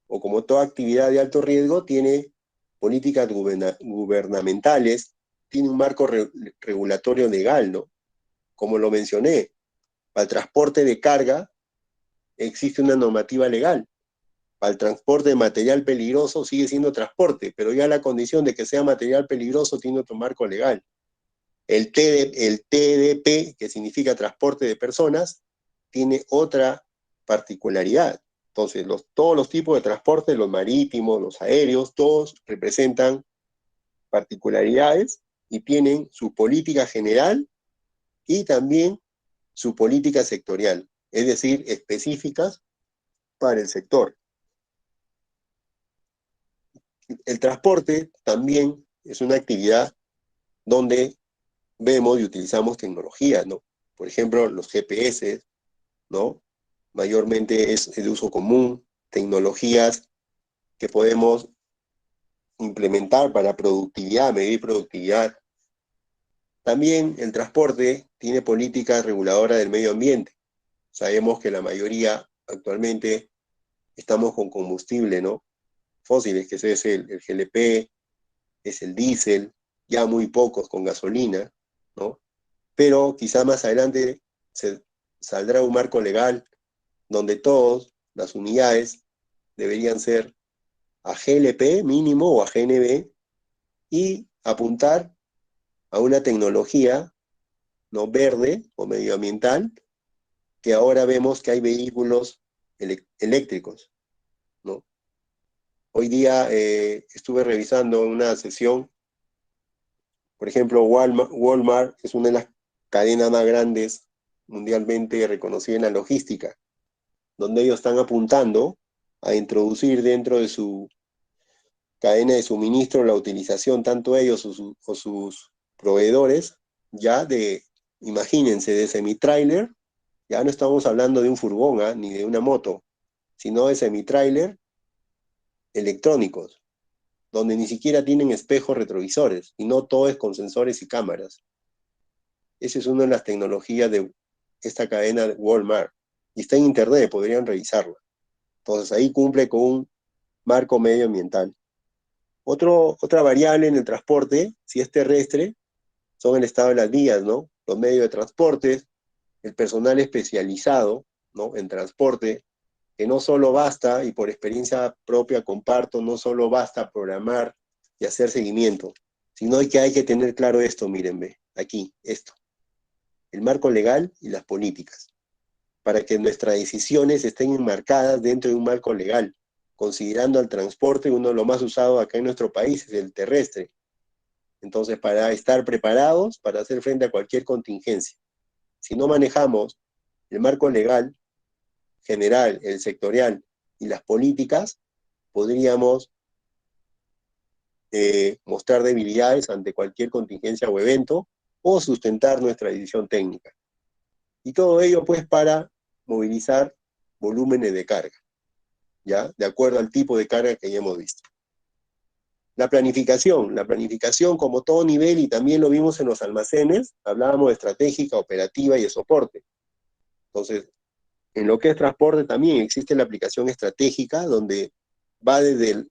o como toda actividad de alto riesgo, tiene políticas gubernamentales, tiene un marco regulatorio legal, ¿no? Como lo mencioné, para el transporte de carga existe una normativa legal. Para el transporte de material peligroso sigue siendo transporte, pero ya la condición de que sea material peligroso tiene otro marco legal. El TDP, que significa transporte de personas, tiene otra particularidad. Entonces, todos los tipos de transporte, los marítimos, los aéreos, todos representan particularidades y tienen su política general y también su política sectorial, es decir, específicas para el sector. El transporte también es una actividad donde vemos y utilizamos tecnología, ¿no? Por ejemplo, los GPS, ¿no? Mayormente es de uso común, tecnologías que podemos implementar para productividad, medir productividad. También el transporte tiene políticas reguladoras del medio ambiente. Sabemos que la mayoría actualmente estamos con combustible, ¿no? Fósiles, que ese es el GLP, es el diésel, ya muy pocos con gasolina, ¿no? Pero quizá más adelante saldrá un marco legal donde todas las unidades deberían ser a GLP mínimo o a GNB y apuntar a una tecnología, ¿no? Verde o medioambiental, que ahora vemos que hay vehículos eléctricos, ¿no? Hoy día estuve revisando una sesión, por ejemplo, Walmart es una de las cadenas más grandes mundialmente reconocida en la logística, donde ellos están apuntando a introducir dentro de su cadena de suministro la utilización, tanto ellos o sus proveedores, ya imagínense, de semi-trailer, ya no estamos hablando de un furgón, ni de una moto, sino de semi-trailer electrónicos, donde ni siquiera tienen espejos retrovisores, y no todo es con sensores y cámaras. Esa es una de las tecnologías de esta cadena de Walmart, y está en internet, podrían revisarla. Entonces ahí cumple con un marco medioambiental. Otra variable en el transporte, si es terrestre, son el estado de las vías, ¿no? Los medios de transporte, el personal especializado, ¿no? En transporte, que no solo basta, y por experiencia propia comparto, no solo basta programar y hacer seguimiento, sino que hay que tener claro esto, miren, ve, aquí, esto, el marco legal y las políticas, para que nuestras decisiones estén enmarcadas dentro de un marco legal, considerando al transporte, uno de los más usados acá en nuestro país es el terrestre. Entonces, para estar preparados, para hacer frente a cualquier contingencia. Si no manejamos el marco legal general, el sectorial y las políticas, podríamos mostrar debilidades ante cualquier contingencia o evento, o sustentar nuestra decisión técnica. Y todo ello, pues, para movilizar volúmenes de carga, ¿ya? De acuerdo al tipo de carga que ya hemos visto. La planificación como todo nivel, y también lo vimos en los almacenes, hablábamos de estratégica, operativa y de soporte. Entonces, en lo que es transporte también existe la aplicación estratégica, donde va desde el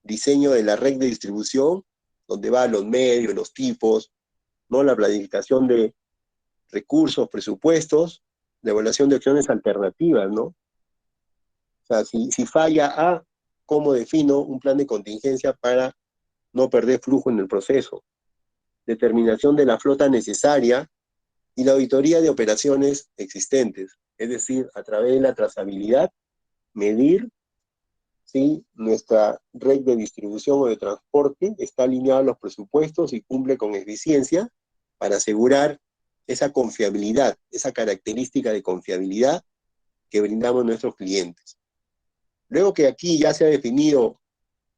diseño de la red de distribución, donde va los medios, los tipos, ¿no? La planificación de recursos, presupuestos, la evaluación de opciones alternativas, ¿no? O sea, si falla A, ¿cómo defino un plan de contingencia para no perder flujo en el proceso? Determinación de la flota necesaria y la auditoría de operaciones existentes, es decir, a través de la trazabilidad, medir si nuestra red de distribución o de transporte está alineada a los presupuestos y cumple con eficiencia para asegurar esa confiabilidad, esa característica de confiabilidad que brindamos a nuestros clientes. Luego que aquí ya se ha definido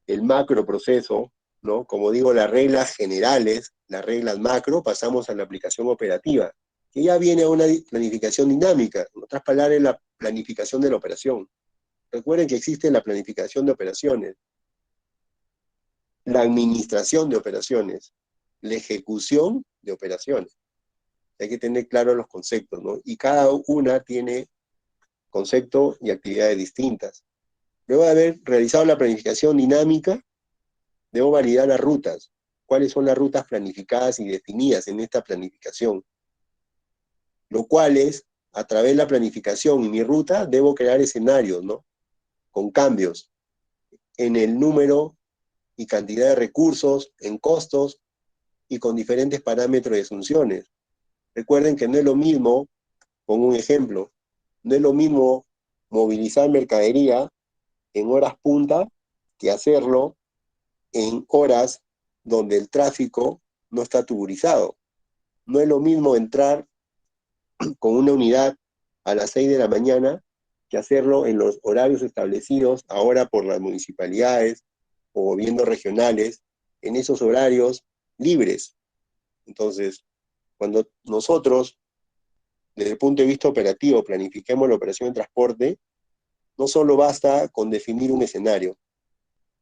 el macro proceso, ¿no? Como digo, las reglas generales, las reglas macro, pasamos a la aplicación operativa, que ya viene a una planificación dinámica, en otras palabras, la planificación de la operación. Recuerden que existe la planificación de operaciones, la administración de operaciones, la ejecución de operaciones. Hay que tener claros los conceptos, ¿no? Y cada una tiene concepto y actividades distintas. Luego de haber realizado la planificación dinámica, debo validar las rutas. ¿Cuáles son las rutas planificadas y definidas en esta planificación? Lo cual es, a través de la planificación y mi ruta, debo crear escenarios, ¿no? Con cambios en el número y cantidad de recursos, en costos y con diferentes parámetros de funciones. Recuerden que no es lo mismo, pongo un ejemplo, no es lo mismo movilizar mercadería en horas punta que hacerlo en horas donde el tráfico no está tuburizado. No es lo mismo entrar con una unidad a las 6 de la mañana que hacerlo en los horarios establecidos ahora por las municipalidades o gobiernos regionales, en esos horarios libres. Entonces, cuando nosotros, desde el punto de vista operativo, planifiquemos la operación de transporte, no solo basta con definir un escenario,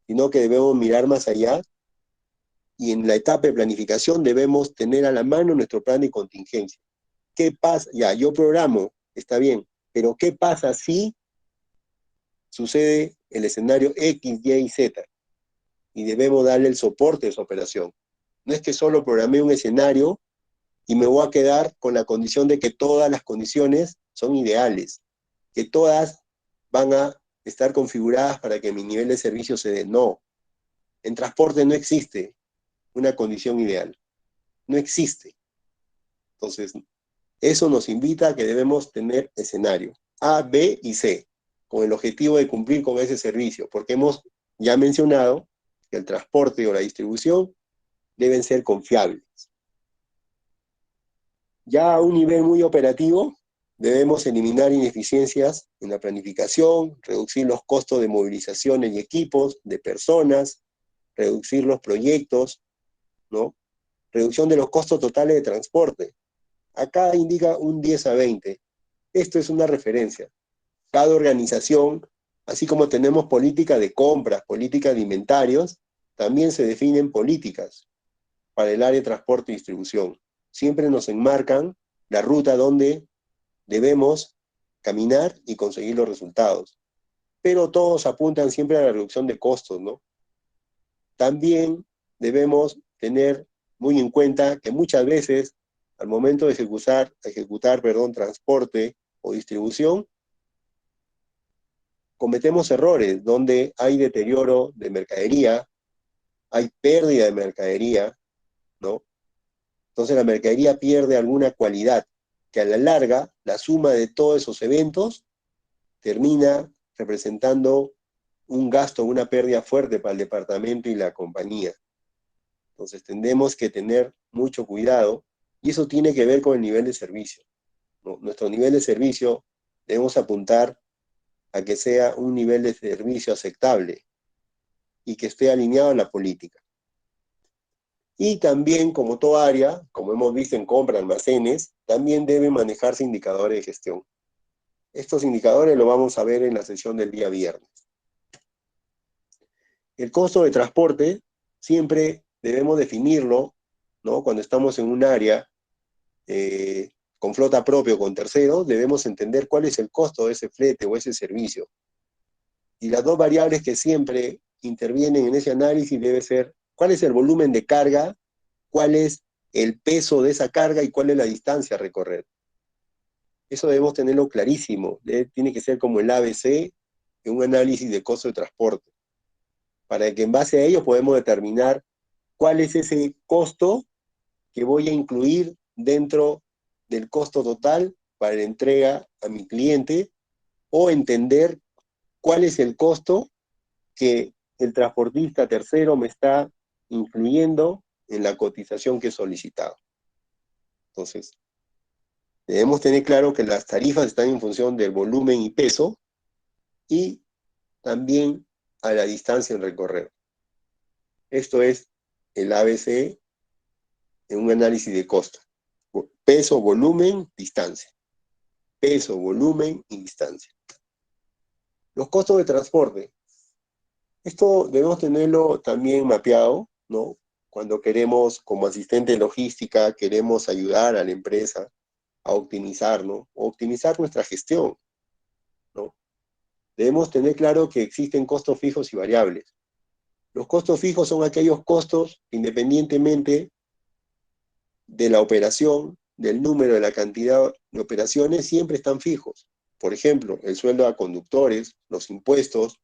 sino que debemos mirar más allá y en la etapa de planificación debemos tener a la mano nuestro plan de contingencia. ¿Qué pasa? Ya, yo programo, está bien, pero ¿qué pasa si sucede el escenario X, Y y Z? Y debemos darle el soporte a esa operación. No es que solo programé un escenario y me voy a quedar con la condición de que todas las condiciones son ideales, que todas van a estar configuradas para que mi nivel de servicio se dé. No. En transporte no existe una condición ideal. No existe. Entonces, eso nos invita a que debemos tener escenario A, B y C, con el objetivo de cumplir con ese servicio, porque hemos ya mencionado que el transporte o la distribución deben ser confiables. Ya a un nivel muy operativo, debemos eliminar ineficiencias en la planificación, reducir los costos de movilizaciones y equipos, de personas, reducir los proyectos, ¿no? Reducción de los costos totales de transporte. Acá indica un 10 a 20. Esto es una referencia. Cada organización, así como tenemos política de compras, política de inventarios, también se definen políticas para el área de transporte y distribución. Siempre nos enmarcan la ruta donde debemos caminar y conseguir los resultados. Pero todos apuntan siempre a la reducción de costos, ¿no? También debemos tener muy en cuenta que muchas veces, al momento de ejecutar transporte o distribución, cometemos errores donde hay deterioro de mercadería, hay pérdida de mercadería, ¿no? Entonces la mercadería pierde alguna cualidad que a la larga, la suma de todos esos eventos termina representando un gasto, una pérdida fuerte para el departamento y la compañía. Entonces tendremos que tener mucho cuidado y eso tiene que ver con el nivel de servicio, ¿no? Nuestro nivel de servicio debemos apuntar a que sea un nivel de servicio aceptable y que esté alineado a la política. Y también, como toda área, como hemos visto en compra, almacenes, también deben manejarse indicadores de gestión. Estos indicadores los vamos a ver en la sesión del día viernes. El costo de transporte siempre debemos definirlo, ¿no? Cuando estamos en un área con flota propia o con terceros, debemos entender cuál es el costo de ese flete o ese servicio. Y las dos variables que siempre intervienen en ese análisis debe ser cuál es el volumen de carga, cuál es el peso de esa carga y cuál es la distancia a recorrer. Eso debemos tenerlo clarísimo. Tiene que ser como el ABC en un análisis de costo de transporte, para que en base a ello podamos determinar cuál es ese costo que voy a incluir dentro del costo total para la entrega a mi cliente, o entender cuál es el costo que el transportista tercero me está incluyendo en la cotización que he solicitado. Entonces, debemos tener claro que las tarifas están en función del volumen y peso y también a la distancia en recorrer. Esto es el ABC en un análisis de costo. Peso, volumen, distancia. Peso, volumen y distancia. Los costos de transporte. Esto debemos tenerlo también mapeado, ¿no? Cuando queremos, como asistente de logística, queremos ayudar a la empresa a optimizar, ¿no? O optimizar nuestra gestión, ¿no? Debemos tener claro que existen costos fijos y variables. Los costos fijos son aquellos costos, independientemente de la operación, del número, de la cantidad de operaciones, siempre están fijos. Por ejemplo, el sueldo a conductores, los impuestos,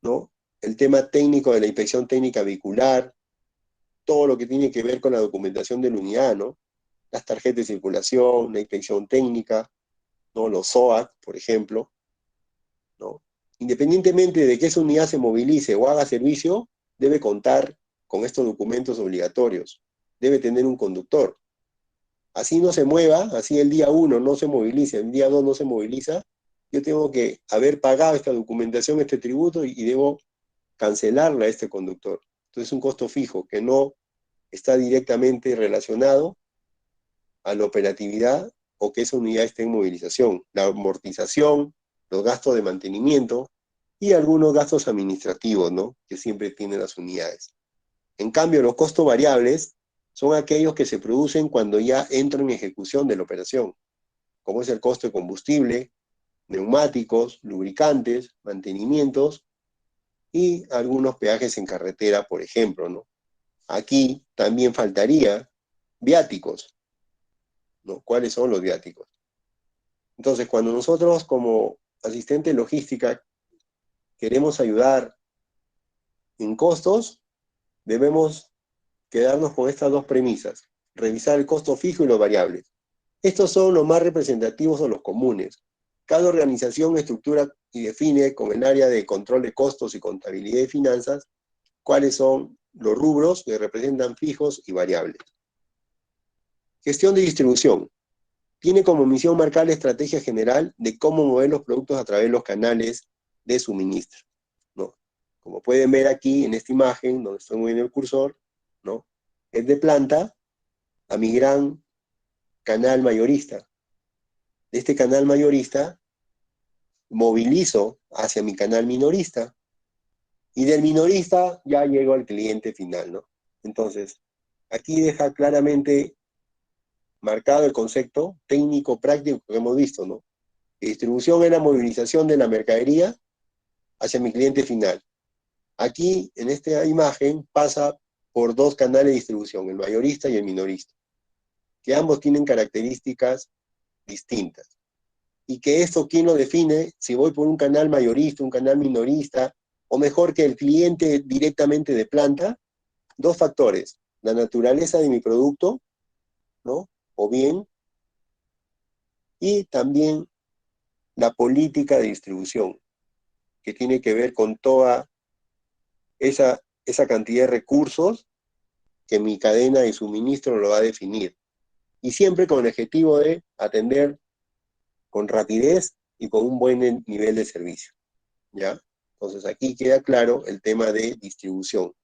¿no? El tema técnico de la inspección técnica vehicular, todo lo que tiene que ver con la documentación de la unidad, ¿no? Las tarjetas de circulación, la inspección técnica, ¿no? Los SOAT, por ejemplo, ¿no? Independientemente de que esa unidad se movilice o haga servicio, debe contar con estos documentos obligatorios. Debe tener un conductor. Así no se mueva, así el día 1 no se moviliza, el día 2 no se moviliza, yo tengo que haber pagado esta documentación, este tributo, y debo cancelarla a este conductor. Entonces es un costo fijo que no está directamente relacionado a la operatividad o que esa unidad esté en movilización. La amortización, los gastos de mantenimiento y algunos gastos administrativos, ¿no? Que siempre tienen las unidades. En cambio, los costos variables son aquellos que se producen cuando ya entran en ejecución de la operación, como es el costo de combustible, neumáticos, lubricantes, mantenimientos y algunos peajes en carretera, por ejemplo, ¿no? Aquí también faltaría viáticos, ¿no? ¿Cuáles son los viáticos? Entonces, cuando nosotros como asistente de logística queremos ayudar en costos, debemos quedarnos con estas dos premisas: revisar el costo fijo y los variables. Estos son los más representativos o los comunes. Cada organización estructura y define con el área de control de costos y contabilidad y finanzas cuáles son los rubros que representan fijos y variables. Gestión de distribución. Tiene como misión marcar la estrategia general de cómo mover los productos a través de los canales de suministro, ¿no? Como pueden ver aquí en esta imagen, donde estoy moviendo el cursor, ¿no? Es de planta a mi gran canal mayorista. De este canal mayorista movilizo hacia mi canal minorista, y del minorista ya llego al cliente final, ¿no? Entonces, aquí deja claramente marcado el concepto técnico práctico que hemos visto, ¿no? Distribución es la movilización de la mercadería hacia mi cliente final. Aquí, en esta imagen, pasa por dos canales de distribución, el mayorista y el minorista, que ambos tienen características distintas. Y que esto, ¿quién lo define? Si voy por un canal mayorista, un canal minorista, o mejor que el cliente directamente de planta, dos factores: la naturaleza de mi producto, ¿no? O bien, y también la política de distribución, que tiene que ver con toda esa cantidad de recursos que mi cadena de suministro lo va a definir. Y siempre con el objetivo de atender con rapidez y con un buen nivel de servicio, ¿ya? Entonces aquí queda claro el tema de distribución.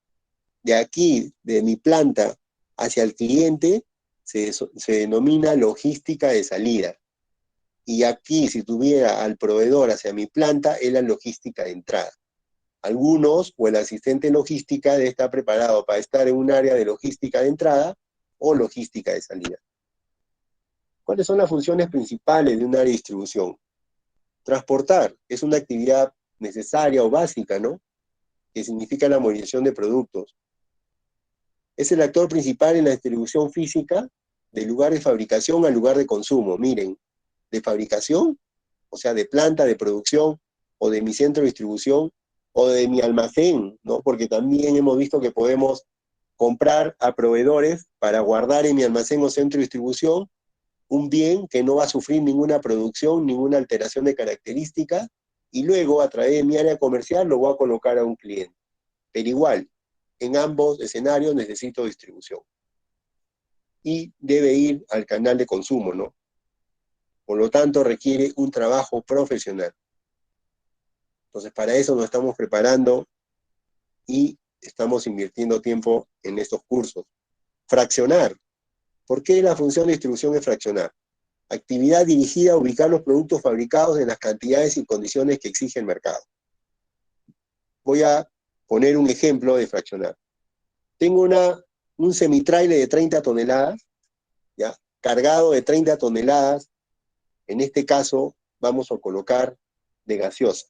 De aquí, de mi planta hacia el cliente, se denomina logística de salida. Y aquí, si tuviera al proveedor hacia mi planta, es la logística de entrada. Algunos, o el asistente logística, debe estar preparado para estar en un área de logística de entrada o logística de salida. ¿Cuáles son las funciones principales de un área de distribución? Transportar es una actividad necesaria o básica, ¿no? Que significa la movilización de productos. Es el actor principal en la distribución física del lugar de fabricación al lugar de consumo. Miren, de fabricación, o sea, de planta de producción, o de mi centro de distribución, o de mi almacén, ¿no? Porque también hemos visto que podemos comprar a proveedores para guardar en mi almacén o centro de distribución un bien que no va a sufrir ninguna producción, ninguna alteración de características, y luego a través de mi área comercial lo voy a colocar a un cliente. Pero igual, en ambos escenarios necesito distribución. Y debe ir al canal de consumo, ¿no? Por lo tanto, requiere un trabajo profesional. Entonces, para eso nos estamos preparando y estamos invirtiendo tiempo en estos cursos. Fraccionar. ¿Por qué la función de distribución es fraccionar? Actividad dirigida a ubicar los productos fabricados en las cantidades y condiciones que exige el mercado. Voy a poner un ejemplo de fraccionar. Tengo un semitrailer de 30 toneladas, ¿ya? Cargado de 30 toneladas, en este caso vamos a colocar de gaseosa,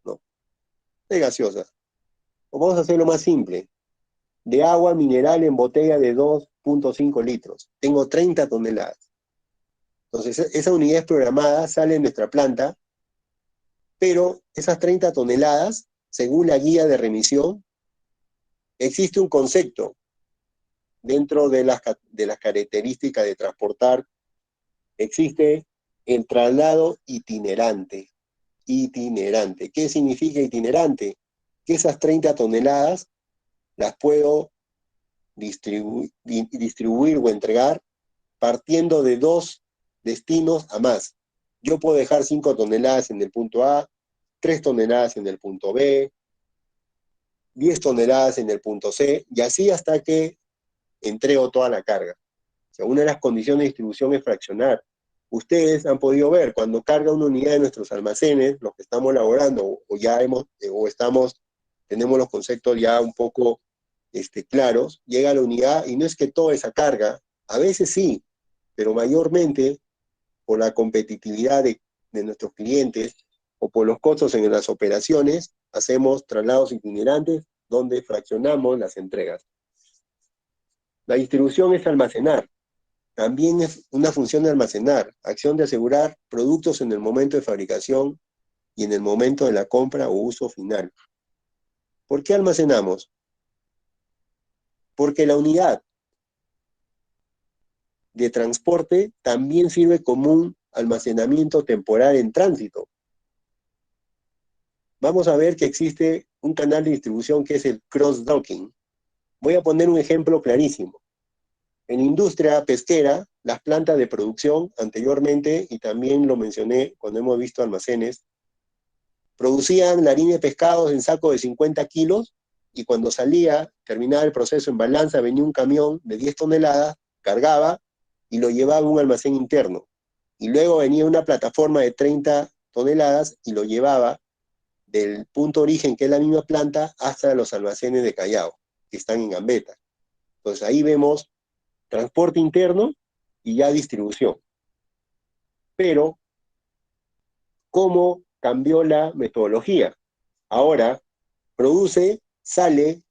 ¿no? De gaseosa. O vamos a hacerlo más simple, de agua mineral en botella de 2.5 litros. Tengo 30 toneladas. Entonces, esa unidad es programada, sale en nuestra planta, pero esas 30 toneladas, según la guía de remisión, existe un concepto dentro de las características de transportar, existe el traslado itinerante. Itinerante. ¿Qué significa itinerante? Que esas 30 toneladas las puedo distribuir o entregar partiendo de 2 destinos a más. Yo puedo dejar 5 toneladas en el punto A, 3 toneladas en el punto B, 10 toneladas en el punto C, y así hasta que entrego toda la carga. O sea, una de las condiciones de distribución es fraccionar. Ustedes han podido ver, cuando carga una unidad de nuestros almacenes, los que estamos elaborando, tenemos los conceptos ya un poco claros, llega la unidad y no es que toda esa carga, a veces sí, pero mayormente por la competitividad de nuestros clientes o por los costos en las operaciones, hacemos traslados itinerantes donde fraccionamos las entregas. La distribución es almacenar. También es una función de almacenar, acción de asegurar productos en el momento de fabricación y en el momento de la compra o uso final. ¿Por qué almacenamos? Porque la unidad de transporte también sirve como un almacenamiento temporal en tránsito. Vamos a ver que existe un canal de distribución que es el cross-docking. Voy a poner un ejemplo clarísimo. En industria pesquera, las plantas de producción anteriormente, y también lo mencioné cuando hemos visto almacenes, producían la harina de pescados en saco de 50 kilos, y cuando terminaba el proceso en balanza, venía un camión de 10 toneladas, cargaba y lo llevaba a un almacén interno. Y luego venía una plataforma de 30 toneladas y lo llevaba del punto de origen, que es la misma planta, hasta los almacenes de Callao, que están en Gambetta. Entonces ahí vemos transporte interno y ya distribución. Pero, ¿cómo cambió la metodología? Ahora, produce, sale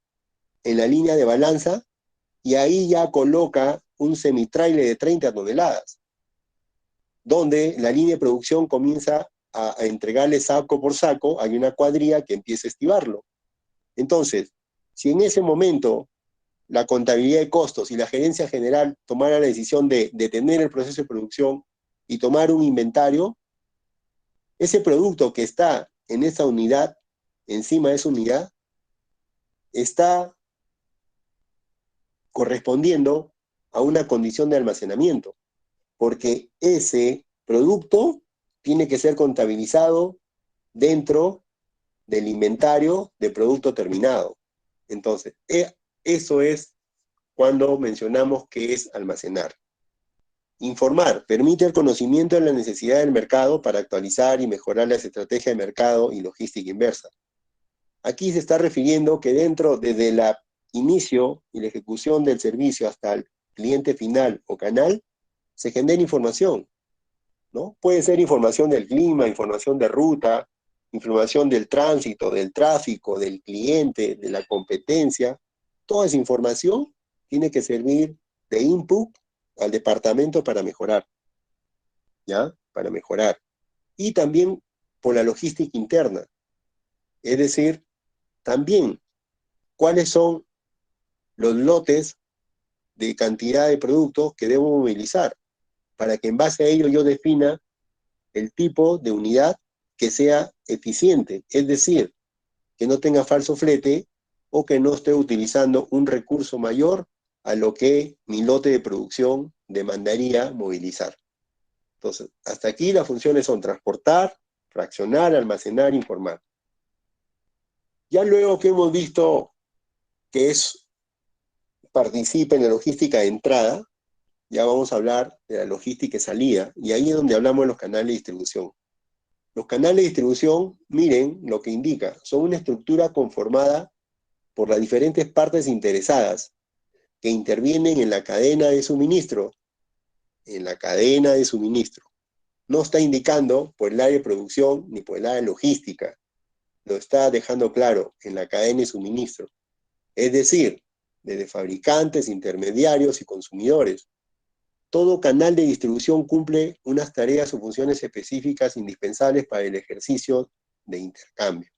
en la línea de balanza y ahí ya coloca un semitrailer de 30 toneladas, donde la línea de producción comienza a entregarle saco por saco, hay una cuadrilla que empieza a estibarlo. Entonces, si en ese momento la contabilidad de costos y la gerencia general tomara la decisión de detener el proceso de producción y tomar un inventario, ese producto que está en esa unidad, encima de esa unidad, está correspondiendo a una condición de almacenamiento, porque ese producto tiene que ser contabilizado dentro del inventario de producto terminado. Entonces, eso es cuando mencionamos que es almacenar. Informar permite el conocimiento de la necesidad del mercado para actualizar y mejorar las estrategias de mercado y logística inversa. Aquí se está refiriendo que desde el inicio y la ejecución del servicio hasta el cliente final o canal, se genera información, ¿no? Puede ser información del clima, información de ruta, información del tránsito, del tráfico, del cliente, de la competencia. Toda esa información tiene que servir de input al departamento para mejorar, ¿ya? Para mejorar. Y también por la logística interna. Es decir, también cuáles son los lotes de cantidad de productos que debo movilizar, para que en base a ello yo defina el tipo de unidad que sea eficiente, es decir, que no tenga falso flete o que no esté utilizando un recurso mayor a lo que mi lote de producción demandaría movilizar. Entonces, hasta aquí las funciones son transportar, fraccionar, almacenar, informar. Ya luego que hemos visto que participa en la logística de entrada, ya vamos a hablar de la logística de salida, y ahí es donde hablamos de los canales de distribución. Los canales de distribución, miren lo que indica, son una estructura conformada por las diferentes partes interesadas que intervienen en la cadena de suministro. En la cadena de suministro. No está indicando por el área de producción ni por el área de logística. Lo está dejando claro en la cadena de suministro. Es decir, desde fabricantes, intermediarios y consumidores. Todo canal de distribución cumple unas tareas o funciones específicas indispensables para el ejercicio de intercambio.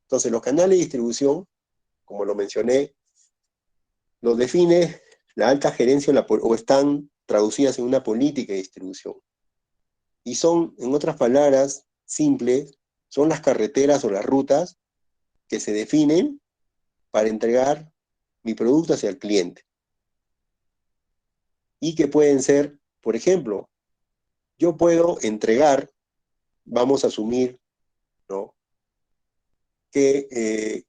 Entonces, los canales de distribución, como lo mencioné, los define la alta gerencia o están traducidas en una política de distribución. Y son, en otras palabras simples, son las carreteras o las rutas que se definen para entregar mi producto hacia el cliente. Y que pueden ser, por ejemplo, yo puedo entregar, vamos a asumir, ¿no?, que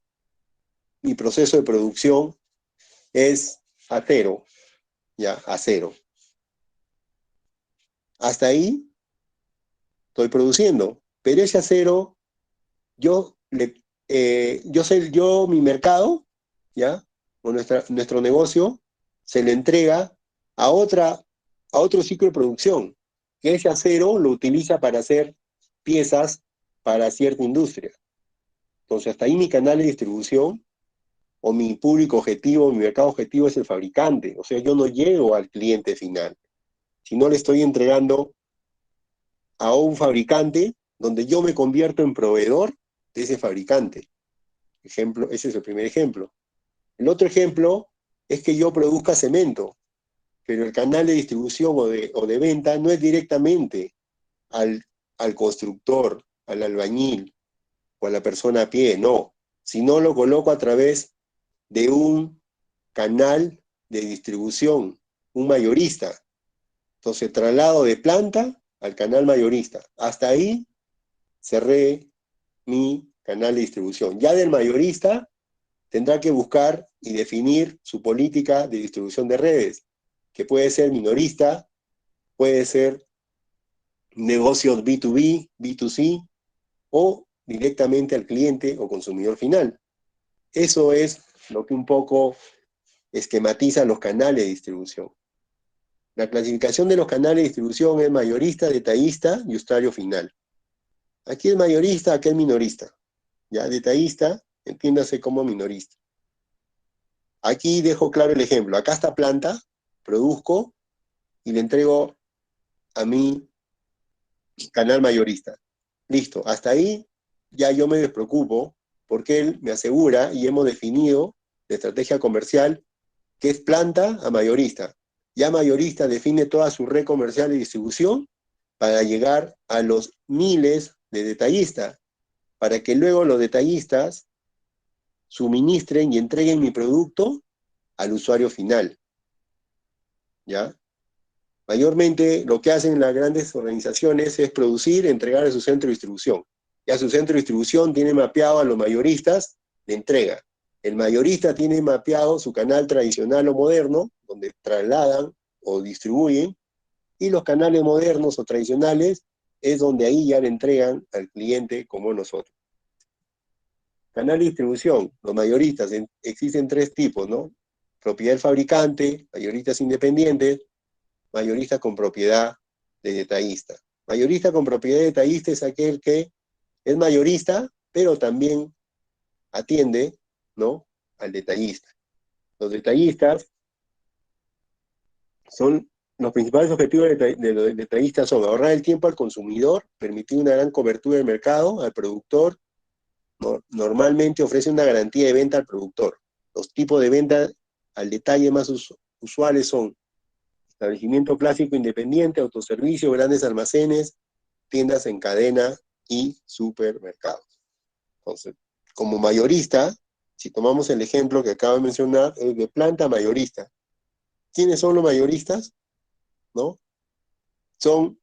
mi proceso de producción es acero, ya, acero. Hasta ahí estoy produciendo, pero ese acero, mi mercado, ¿ya?, o nuestro negocio, se le entrega a otro ciclo de producción, que ese acero lo utiliza para hacer piezas para cierta industria. Entonces, hasta ahí mi canal de distribución, o mi público objetivo, mi mercado objetivo es el fabricante. O sea, yo no llego al cliente final, sino le estoy entregando a un fabricante donde yo me convierto en proveedor de ese fabricante. Ejemplo, ese es el primer ejemplo. El otro ejemplo es que yo produzca cemento, pero el canal de distribución o de venta no es directamente al constructor, al albañil o a la persona a pie, no, sino lo coloco a través de un canal de distribución, un mayorista. Entonces, traslado de planta al canal mayorista. Hasta ahí cerré mi canal de distribución. Ya del mayorista tendrá que buscar y definir su política de distribución de redes, que puede ser minorista, puede ser negocios B2B, B2C, o directamente al cliente o consumidor final. Eso es lo que un poco esquematiza los canales de distribución. La clasificación de los canales de distribución es mayorista, detallista y usuario final. Aquí es mayorista, aquí es minorista. Ya, detallista, entiéndase como minorista. Aquí dejo claro el ejemplo. Acá está planta, produzco y le entrego a mi canal mayorista. Listo, hasta ahí ya yo me despreocupo porque él me asegura y hemos definido la estrategia comercial que es planta a mayorista. Ya mayorista define toda su red comercial de distribución para llegar a los miles de detallistas, para que luego los detallistas suministren y entreguen mi producto al usuario final. ¿Ya? Mayormente lo que hacen las grandes organizaciones es producir, entregar a su centro de distribución. Ya su centro de distribución tiene mapeado a los mayoristas de entrega. El mayorista tiene mapeado su canal tradicional o moderno, donde trasladan o distribuyen, y los canales modernos o tradicionales es donde ahí ya le entregan al cliente como nosotros. Canal de distribución, los mayoristas, existen tres tipos, ¿no? Propiedad del fabricante, mayoristas independientes, mayorista con propiedad de detallista. Mayorista con propiedad de detallista es aquel que es mayorista, pero también atiende, ¿no?, al detallista. Los detallistas son, los principales objetivos de los detallistas son ahorrar el tiempo al consumidor, permitir una gran cobertura del mercado al productor, normalmente ofrece una garantía de venta al productor. Los tipos de venta al detalle más usuales son establecimiento clásico independiente, autoservicio, grandes almacenes, tiendas en cadena y supermercados. Entonces, como mayorista, si tomamos el ejemplo que acabo de mencionar, es de planta mayorista. ¿Quiénes son los mayoristas? ¿No? Son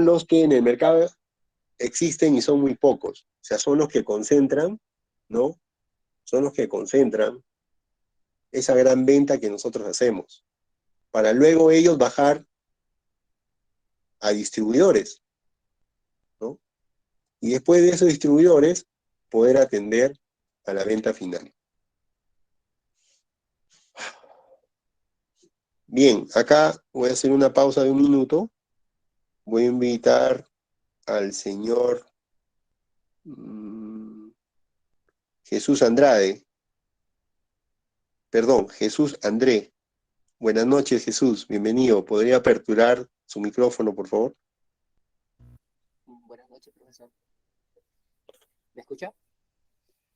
los que en el mercado existen y son muy pocos. O sea, son los que concentran, ¿no? Son los que concentran esa gran venta que nosotros hacemos, para luego ellos bajar a distribuidores, ¿no? Y después de esos distribuidores, poder atender a la venta final. Bien, acá voy a hacer una pausa de 1 minuto. Voy a invitar al señor Jesús Andrade. Perdón, Jesús André. Buenas noches, Jesús. Bienvenido. ¿Podría aperturar su micrófono, por favor? Buenas noches, profesor. ¿Me escucha?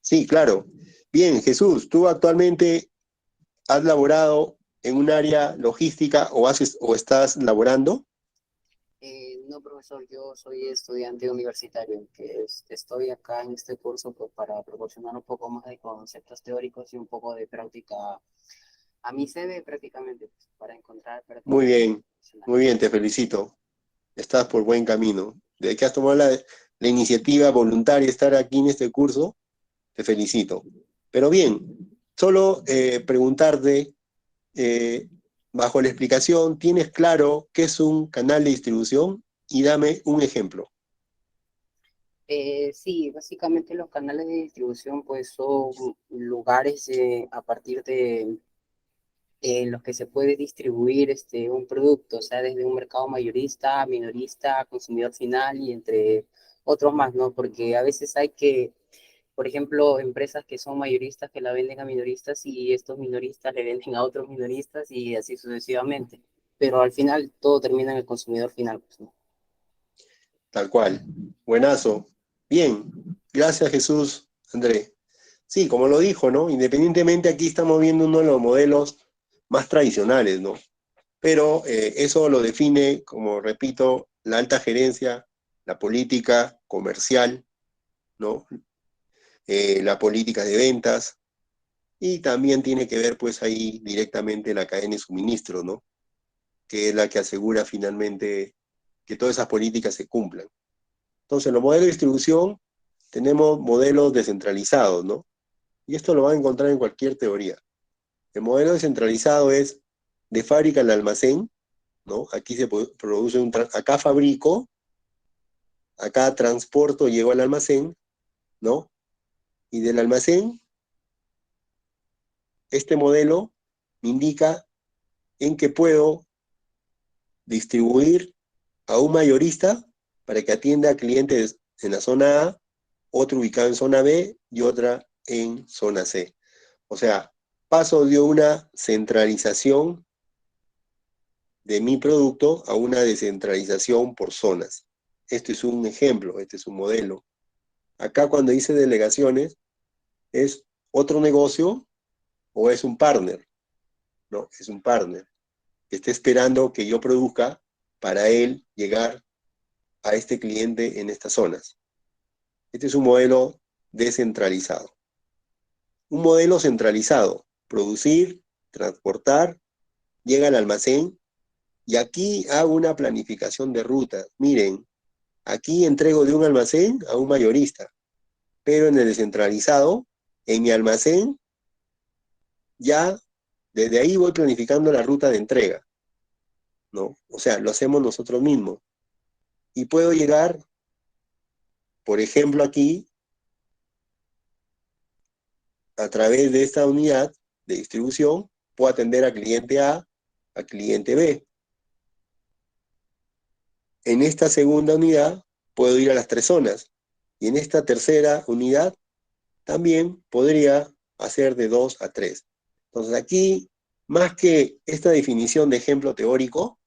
Sí, claro. Bien, Jesús, ¿tú actualmente has laborado en un área logística o estás laborando? No, profesor, yo soy estudiante universitario, estoy acá en este curso pues, para proporcionar un poco más de conceptos teóricos y un poco de práctica a mi CV prácticamente, pues, para encontrar práctica. Muy bien, te felicito. Estás por buen camino. Desde que has tomado la iniciativa voluntaria de estar aquí en este curso, te felicito. Pero bien, solo preguntarte, bajo la explicación, ¿tienes claro qué es un canal de distribución? Y dame un ejemplo. Sí, básicamente los canales de distribución pues son lugares a partir de los que se puede distribuir un producto, o sea, desde un mercado mayorista, minorista, consumidor final y entre otros más, ¿no? Porque a veces hay por ejemplo, empresas que son mayoristas que la venden a minoristas y estos minoristas le venden a otros minoristas y así sucesivamente. Pero al final todo termina en el consumidor final, pues, ¿no? Tal cual. Buenazo. Bien. Gracias, Jesús, André. Sí, como lo dijo, ¿no? Independientemente, aquí estamos viendo uno de los modelos más tradicionales, ¿no? Pero eso lo define, como repito, la alta gerencia, la política comercial, ¿no? La política de ventas, y también tiene que ver, pues, ahí directamente la cadena de suministro, ¿no? Que es la que asegura finalmente que todas esas políticas se cumplan. Entonces, en los modelos de distribución tenemos modelos descentralizados, ¿no? Y esto lo van a encontrar en cualquier teoría. El modelo descentralizado es de fábrica al almacén, ¿no? Aquí se produce acá fabrico, acá transporto, llego al almacén, ¿no? Y del almacén, este modelo me indica en que puedo distribuir a un mayorista para que atienda a clientes en la zona A, otro ubicado en zona B y otra en zona C. O sea, paso de una centralización de mi producto a una descentralización por zonas. Este es un ejemplo, este es un modelo. Acá cuando dice delegaciones, ¿es otro negocio o es un partner? No, es un partner que está esperando que yo produzca para él llegar a este cliente en estas zonas. Este es un modelo descentralizado. Un modelo centralizado, producir, transportar, llega al almacén y aquí hago una planificación de ruta. Miren, aquí entrego de un almacén a un mayorista, pero en el descentralizado, en mi almacén, ya desde ahí voy planificando la ruta de entrega, ¿no? O sea, lo hacemos nosotros mismos. Y puedo llegar, por ejemplo, aquí, a través de esta unidad de distribución, puedo atender a cliente A, a cliente B. En esta segunda unidad, puedo ir a las 3 zonas. Y en esta tercera unidad, también podría hacer de 2 a 3. Entonces aquí, más que esta definición de ejemplo teórico,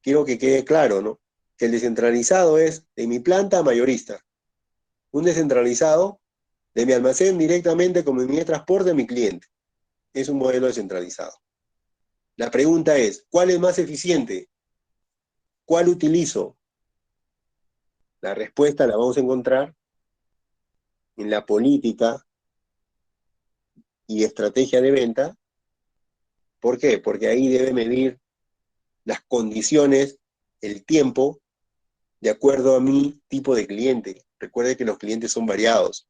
quiero que quede claro, ¿no? Que el descentralizado es de mi planta a mayorista. Un descentralizado de mi almacén directamente con mi transporte a mi cliente. Es un modelo descentralizado. La pregunta es, ¿cuál es más eficiente? ¿Cuál utilizo? La respuesta la vamos a encontrar en la política y estrategia de venta. ¿Por qué? Porque ahí debe medir las condiciones, el tiempo, de acuerdo a mi tipo de cliente. Recuerde que los clientes son variados.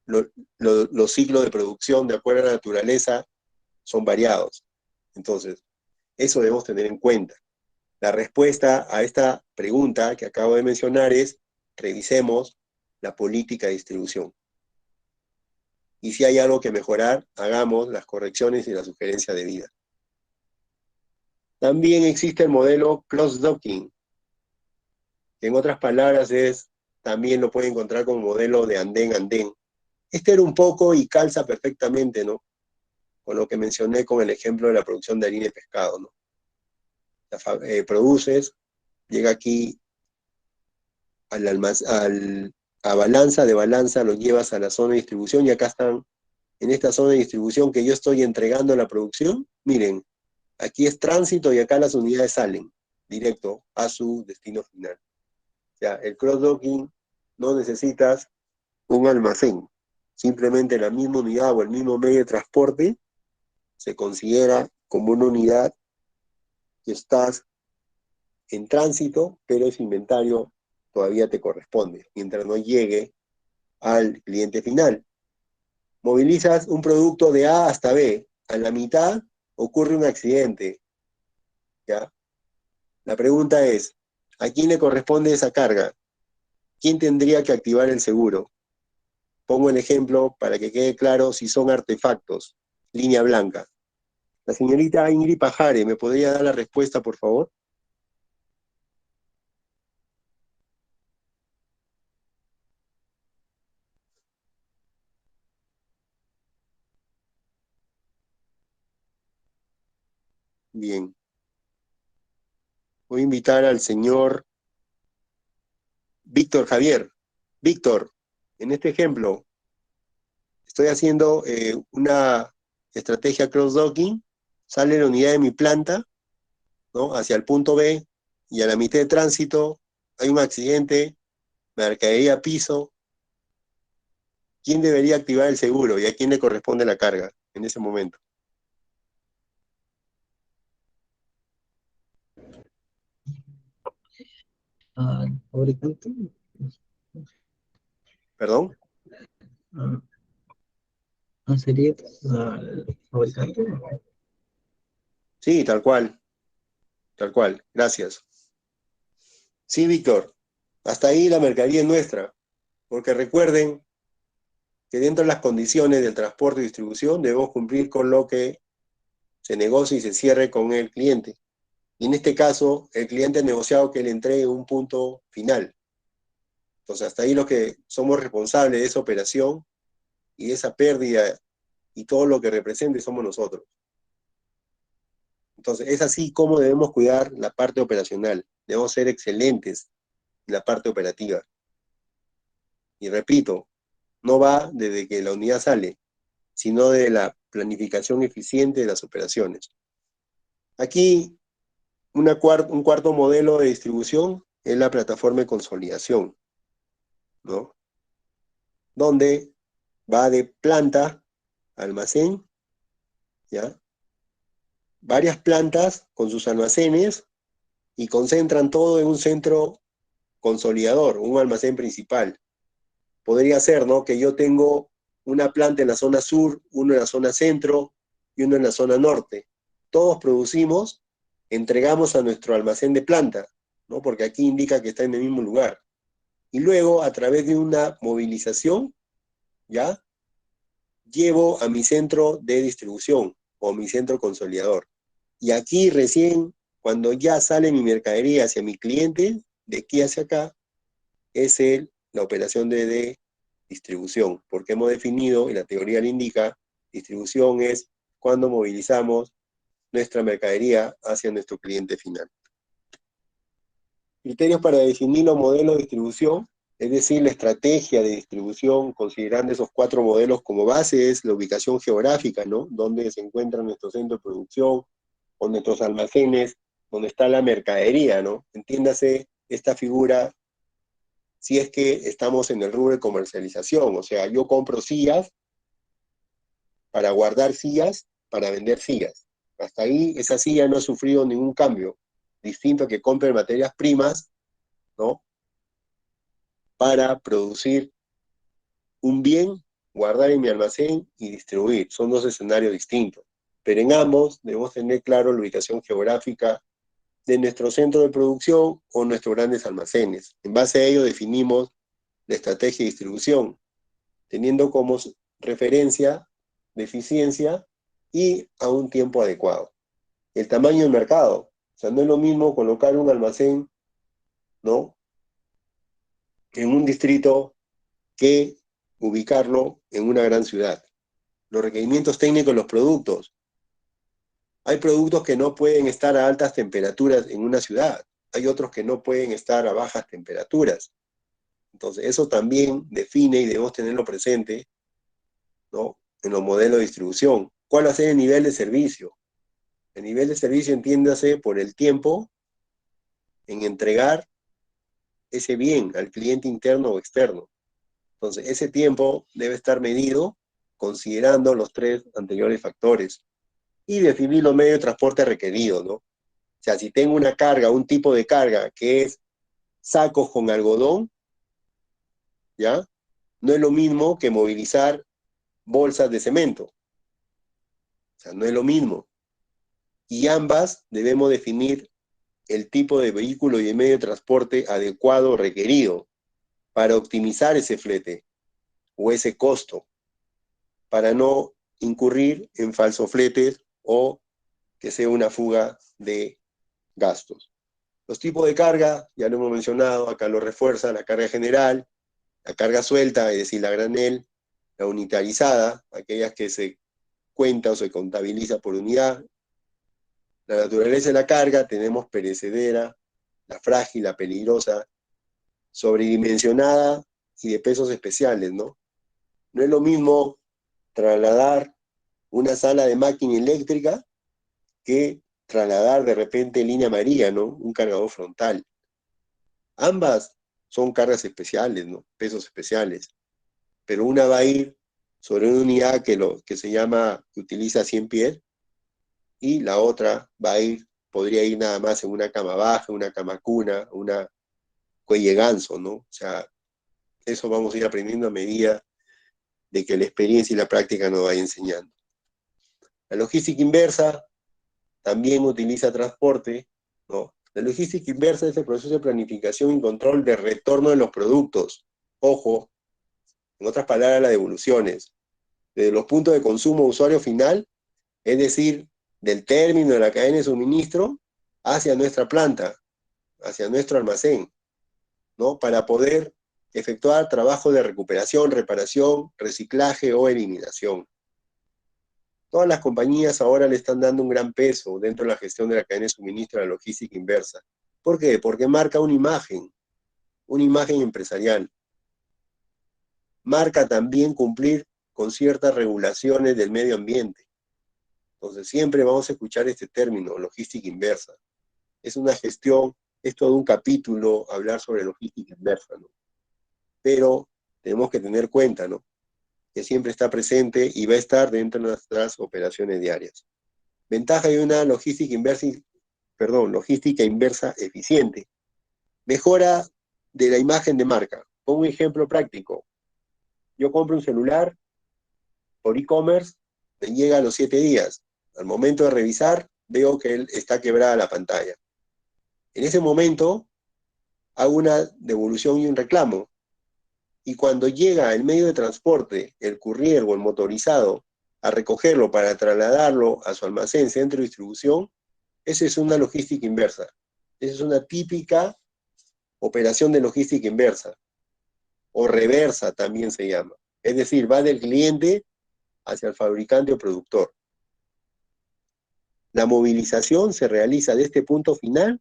Los ciclos de producción, de acuerdo a la naturaleza, son variados. Entonces, eso debemos tener en cuenta. La respuesta a esta pregunta que acabo de mencionar es, revisemos la política de distribución. y si hay algo que mejorar, hagamos las correcciones y las sugerencias debidas. También existe el modelo cross-docking, que en otras palabras también lo puede encontrar como modelo de andén-andén. Este era un poco y calza perfectamente, ¿no? Con lo que mencioné con el ejemplo de la producción de harina de pescado, ¿no? Produces, llega aquí a balanza, de balanza lo llevas a la zona de distribución y acá están, en esta zona de distribución que yo estoy entregando la producción, miren, aquí es tránsito y acá las unidades salen directo a su destino final. O sea, el cross-docking no necesitas un almacén, simplemente la misma unidad o el mismo medio de transporte se considera como una unidad que estás en tránsito, pero ese inventario todavía te corresponde, mientras no llegue al cliente final. Movilizas un producto de A hasta B, a la mitad ocurre un accidente, ¿ya? La pregunta es, ¿a quién le corresponde esa carga? ¿Quién tendría que activar el seguro? Pongo el ejemplo para que quede claro si son artefactos, línea blanca. La señorita Ingrid Pajare, ¿me podría dar la respuesta, por favor? Bien. Voy a invitar al señor Víctor Javier. Víctor, en este ejemplo, estoy haciendo una estrategia cross-docking, sale la unidad de mi planta, ¿no? Hacia el punto B, y a la mitad de tránsito hay un accidente, mercadería piso. ¿Quién debería activar el seguro y a quién le corresponde la carga en ese momento? Al fabricante. ¿Perdón? Sería al fabricante. Sí, tal cual. Tal cual. Gracias. Sí, Víctor. Hasta ahí la mercadería es nuestra. Porque recuerden que dentro de las condiciones del transporte y distribución debemos cumplir con lo que se negocie y se cierre con el cliente. Y en este caso, el cliente ha negociado que le entregue un punto final. Entonces, hasta ahí los que somos responsables de esa operación y de esa pérdida y todo lo que represente somos nosotros. Entonces, es así como debemos cuidar la parte operacional. Debemos ser excelentes en la parte operativa. Y repito, no va desde que la unidad sale, sino de la planificación eficiente de las operaciones. Aquí, un cuarto modelo de distribución es la plataforma de consolidación, ¿no? Donde va de planta a almacén, ¿ya? Varias plantas con sus almacenes y concentran todo en un centro consolidador, un almacén principal. Podría ser, ¿no?, que yo tengo una planta en la zona sur, uno en la zona centro y uno en la zona norte. Todos producimos, entregamos a nuestro almacén de planta, ¿no?, porque aquí indica que está en el mismo lugar. Y luego, a través de una movilización, ¿ya?, llevo a mi centro de distribución o mi centro consolidador. Y aquí recién, cuando ya sale mi mercadería hacia mi cliente, de aquí hacia acá, es la operación de distribución, porque hemos definido, y la teoría le indica, distribución es cuando movilizamos nuestra mercadería hacia nuestro cliente final. Criterios para definir los modelos de distribución, es decir, la estrategia de distribución, considerando esos 4 modelos como base, es la ubicación geográfica, ¿no?, donde se encuentra nuestro centro de producción, o nuestros almacenes, donde está la mercadería, ¿no? Entiéndase esta figura si es que estamos en el rubro de comercialización, o sea, yo compro sillas para guardar sillas, para vender sillas. Hasta ahí esa silla no ha sufrido ningún cambio, distinto a que compre materias primas, ¿no?, para producir un bien, guardar en mi almacén y distribuir. Son 2 escenarios distintos. Pero en ambos debemos tener claro la ubicación geográfica de nuestro centro de producción o nuestros grandes almacenes. En base a ello definimos la estrategia de distribución, teniendo como referencia de eficiencia y a un tiempo adecuado. El tamaño del mercado. O sea, no es lo mismo colocar un almacén, ¿no?, en un distrito que ubicarlo en una gran ciudad. Los requerimientos técnicos de los productos. Hay productos que no pueden estar a altas temperaturas en una ciudad. Hay otros que no pueden estar a bajas temperaturas. Entonces, eso también define y debemos tenerlo presente, ¿no?, en los modelos de distribución. ¿Cuál va a ser el nivel de servicio? El nivel de servicio, entiéndase, por el tiempo en entregar ese bien al cliente interno o externo. Entonces, ese tiempo debe estar medido considerando los 3 anteriores factores y definir los medios de transporte requeridos, ¿no? O sea, si tengo una carga, un tipo de carga que es sacos con algodón, ¿ya?, no es lo mismo que movilizar bolsas de cemento. O sea, no es lo mismo. Y ambas debemos definir el tipo de vehículo y el medio de transporte adecuado requerido para optimizar ese flete o ese costo, para no incurrir en falsos fletes o que sea una fuga de gastos. Los tipos de carga, ya lo hemos mencionado, acá lo refuerza: la carga general, la carga suelta, es decir, la granel, la unitarizada, aquellas que se cuenta o se contabiliza por unidad. La naturaleza de la carga, tenemos perecedera, la frágil, la peligrosa, sobredimensionada y de pesos especiales, ¿no? No es lo mismo trasladar una sala de máquina eléctrica que trasladar de repente línea amarilla, ¿no?, un cargador frontal. Ambas son cargas especiales, ¿no?, pesos especiales, pero una va a ir sobre una unidad que se llama, que utiliza 100 pies, y la otra va a ir, podría ir nada más en una cama baja, una cama cuna, una cuello ganso, ¿no? O sea, eso vamos a ir aprendiendo a medida de que la experiencia y la práctica nos vaya enseñando. La logística inversa también utiliza transporte, ¿no? La logística inversa es el proceso de planificación y control de retorno de los productos. Ojo, en otras palabras, las devoluciones. Desde los puntos de consumo usuario final, es decir, del término de la cadena de suministro hacia nuestra planta, hacia nuestro almacén, ¿no?, para poder efectuar trabajos de recuperación, reparación, reciclaje o eliminación. Todas las compañías ahora le están dando un gran peso dentro de la gestión de la cadena de suministro a la logística inversa. ¿Por qué? Porque marca una imagen empresarial. Marca también cumplir con ciertas regulaciones del medio ambiente. Entonces siempre vamos a escuchar este término, logística inversa. Es una gestión, es todo un capítulo hablar sobre logística inversa, ¿no? Pero tenemos que tener cuenta, ¿no?, que siempre está presente y va a estar dentro de nuestras operaciones diarias. Ventaja de una logística inversa eficiente. Mejora de la imagen de marca. Pongo un ejemplo práctico. Yo compro un celular por e-commerce, me llega a los 7 días. Al momento de revisar, veo que está quebrada la pantalla. En ese momento, hago una devolución y un reclamo. Y cuando llega el medio de transporte, el courier o el motorizado, a recogerlo para trasladarlo a su almacén, centro de distribución, esa es una logística inversa. Esa es una típica operación de logística inversa, o reversa también se llama. Es decir, va del cliente hacia el fabricante o productor. La movilización se realiza de este punto final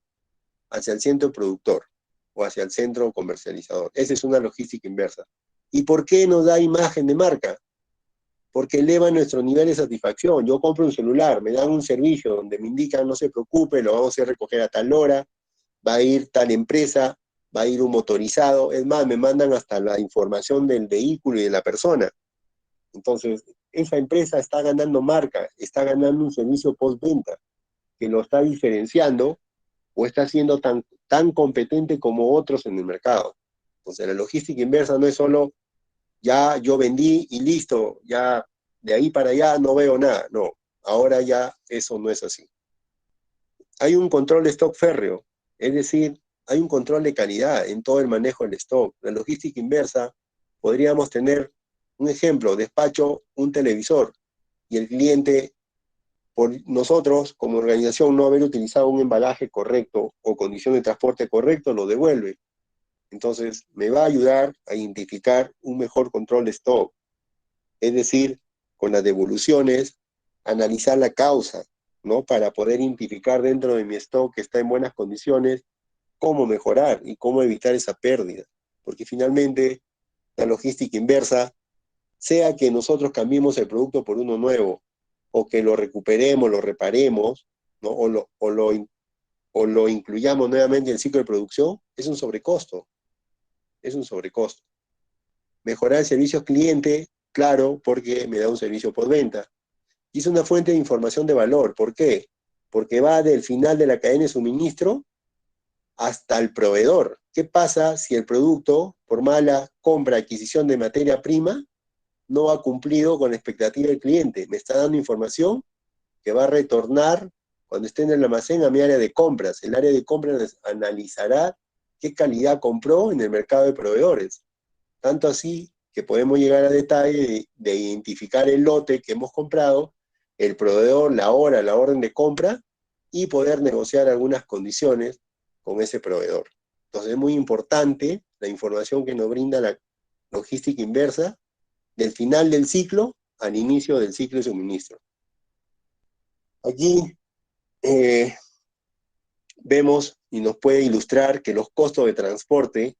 hacia el centro productor o hacia el centro comercializador. Esa es una logística inversa. ¿Y por qué nos da imagen de marca? Porque eleva nuestro nivel de satisfacción. Yo compro un celular, me dan un servicio donde me indican: no se preocupe, lo vamos a hacer recoger a tal hora, va a ir tal empresa, va a ir un motorizado. Es más, me mandan hasta la información del vehículo y de la persona. Entonces, esa empresa está ganando marca, está ganando un servicio postventa que lo está diferenciando o está siendo tan competente como otros en el mercado. Entonces, la logística inversa no es solo ya yo vendí y listo, ya de ahí para allá no veo nada. No, ahora ya eso no es así. Hay un control de stock férreo, es decir, hay un control de calidad en todo el manejo del stock. La logística inversa, podríamos tener Un ejemplo, despacho un televisor y el cliente, por nosotros como organización no haber utilizado un embalaje correcto o condición de transporte correcto, lo devuelve. Entonces, me va a ayudar a identificar un mejor control de stock. Es decir, con las devoluciones, analizar la causa, ¿no? Para poder identificar dentro de mi stock que está en buenas condiciones, cómo mejorar y cómo evitar esa pérdida. Porque finalmente, la logística inversa, sea que nosotros cambiemos el producto por uno nuevo, o que lo recuperemos, lo reparemos, ¿no? o lo incluyamos nuevamente en el ciclo de producción, es un sobrecosto. Es un sobrecosto. Mejorar el servicio al cliente, claro, porque me da un servicio postventa. Y es una fuente de información de valor. ¿Por qué? Porque va del final de la cadena de suministro hasta el proveedor. ¿Qué pasa si el producto, por mala compra, adquisición de materia prima, no ha cumplido con la expectativa del cliente? Me está dando información que va a retornar cuando esté en el almacén a mi área de compras. El área de compras analizará qué calidad compró en el mercado de proveedores. Tanto así que podemos llegar a detalle de identificar el lote que hemos comprado, el proveedor, la hora, la orden de compra, y poder negociar algunas condiciones con ese proveedor. Entonces es muy importante la información que nos brinda la logística inversa del final del ciclo al inicio del ciclo de suministro. Aquí vemos y nos puede ilustrar que los costos de transporte,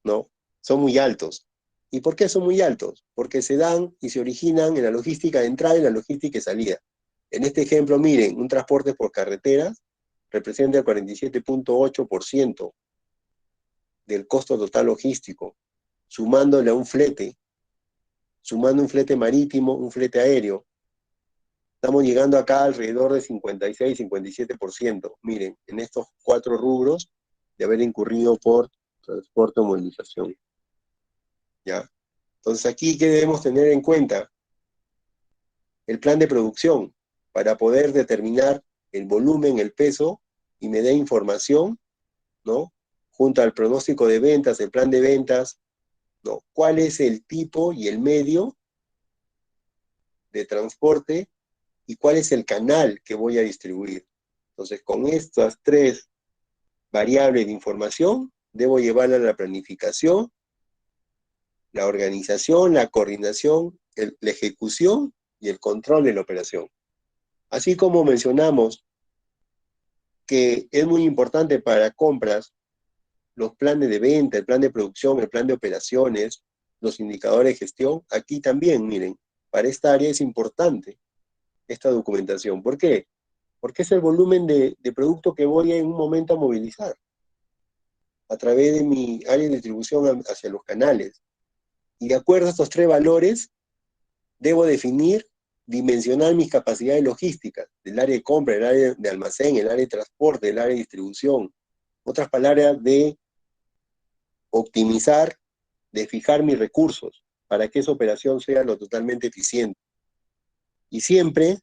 ¿no?, son muy altos. ¿Y por qué son muy altos? Porque se dan y se originan en la logística de entrada y la logística de salida. En este ejemplo, miren, un transporte por carreteras representa el 47.8% del costo total logístico, sumándole a un flete, sumando un flete marítimo, un flete aéreo. Estamos llegando acá alrededor de 56-57%. Miren, en estos 4 rubros de haber incurrido por transporte o movilización. ¿Ya? Entonces aquí, ¿qué debemos tener en cuenta? El plan de producción, para poder determinar el volumen, el peso, y me dé información, ¿no?, junto al pronóstico de ventas, el plan de ventas, ¿no?, cuál es el tipo y el medio de transporte y cuál es el canal que voy a distribuir. Entonces, con estas 3 variables de información, debo llevarla a la planificación, la organización, la coordinación, la ejecución y el control de la operación. Así como mencionamos que es muy importante para compras los planes de venta, el plan de producción, el plan de operaciones, los indicadores de gestión, aquí también, miren, para esta área es importante esta documentación. ¿Por qué? Porque es el volumen de producto que voy en un momento a movilizar a través de mi área de distribución hacia los canales. Y de acuerdo a estos 3 valores, debo definir, dimensionar mis capacidades logísticas, del área de compra, el área de almacén, el área de transporte, el área de distribución. Otras palabras, de optimizar, de fijar mis recursos, para que esa operación sea lo totalmente eficiente. Y siempre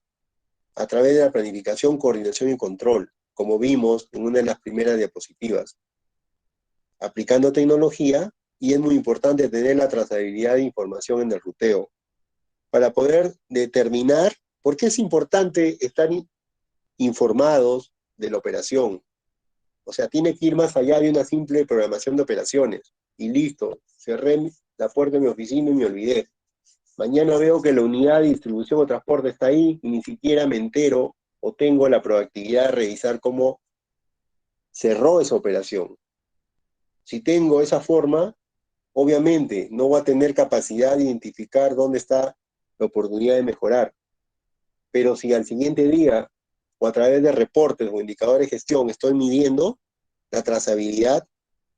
a través de la planificación, coordinación y control, como vimos en una de las primeras diapositivas. Aplicando tecnología, y es muy importante tener la trazabilidad de información en el ruteo, para poder determinar por qué es importante estar informados de la operación. O sea, tiene que ir más allá de una simple programación de operaciones. Y listo, cerré la puerta de mi oficina y me olvidé. Mañana veo que la unidad de distribución o transporte está ahí y ni siquiera me entero o tengo la proactividad de revisar cómo cerró esa operación. Si tengo esa forma, obviamente no voy a tener capacidad de identificar dónde está la oportunidad de mejorar. Pero si al siguiente día o a través de reportes o indicadores de gestión estoy midiendo la trazabilidad,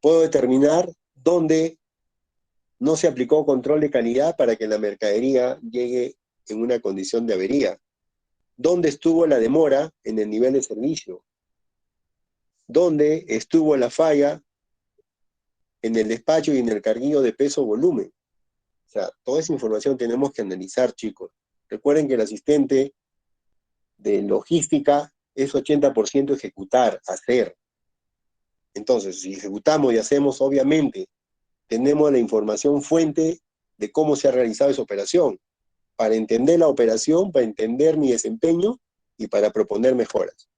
puedo determinar dónde no se aplicó control de calidad para que la mercadería llegue en una condición de avería. ¿Dónde estuvo la demora en el nivel de servicio? ¿Dónde estuvo la falla en el despacho y en el carguillo de peso-volumen? O sea, toda esa información tenemos que analizar, chicos. Recuerden que el asistente de logística es 80% ejecutar, hacer. Entonces, si ejecutamos y hacemos, obviamente, tenemos la información fuente de cómo se ha realizado esa operación, para entender la operación, para entender mi desempeño y para proponer mejoras.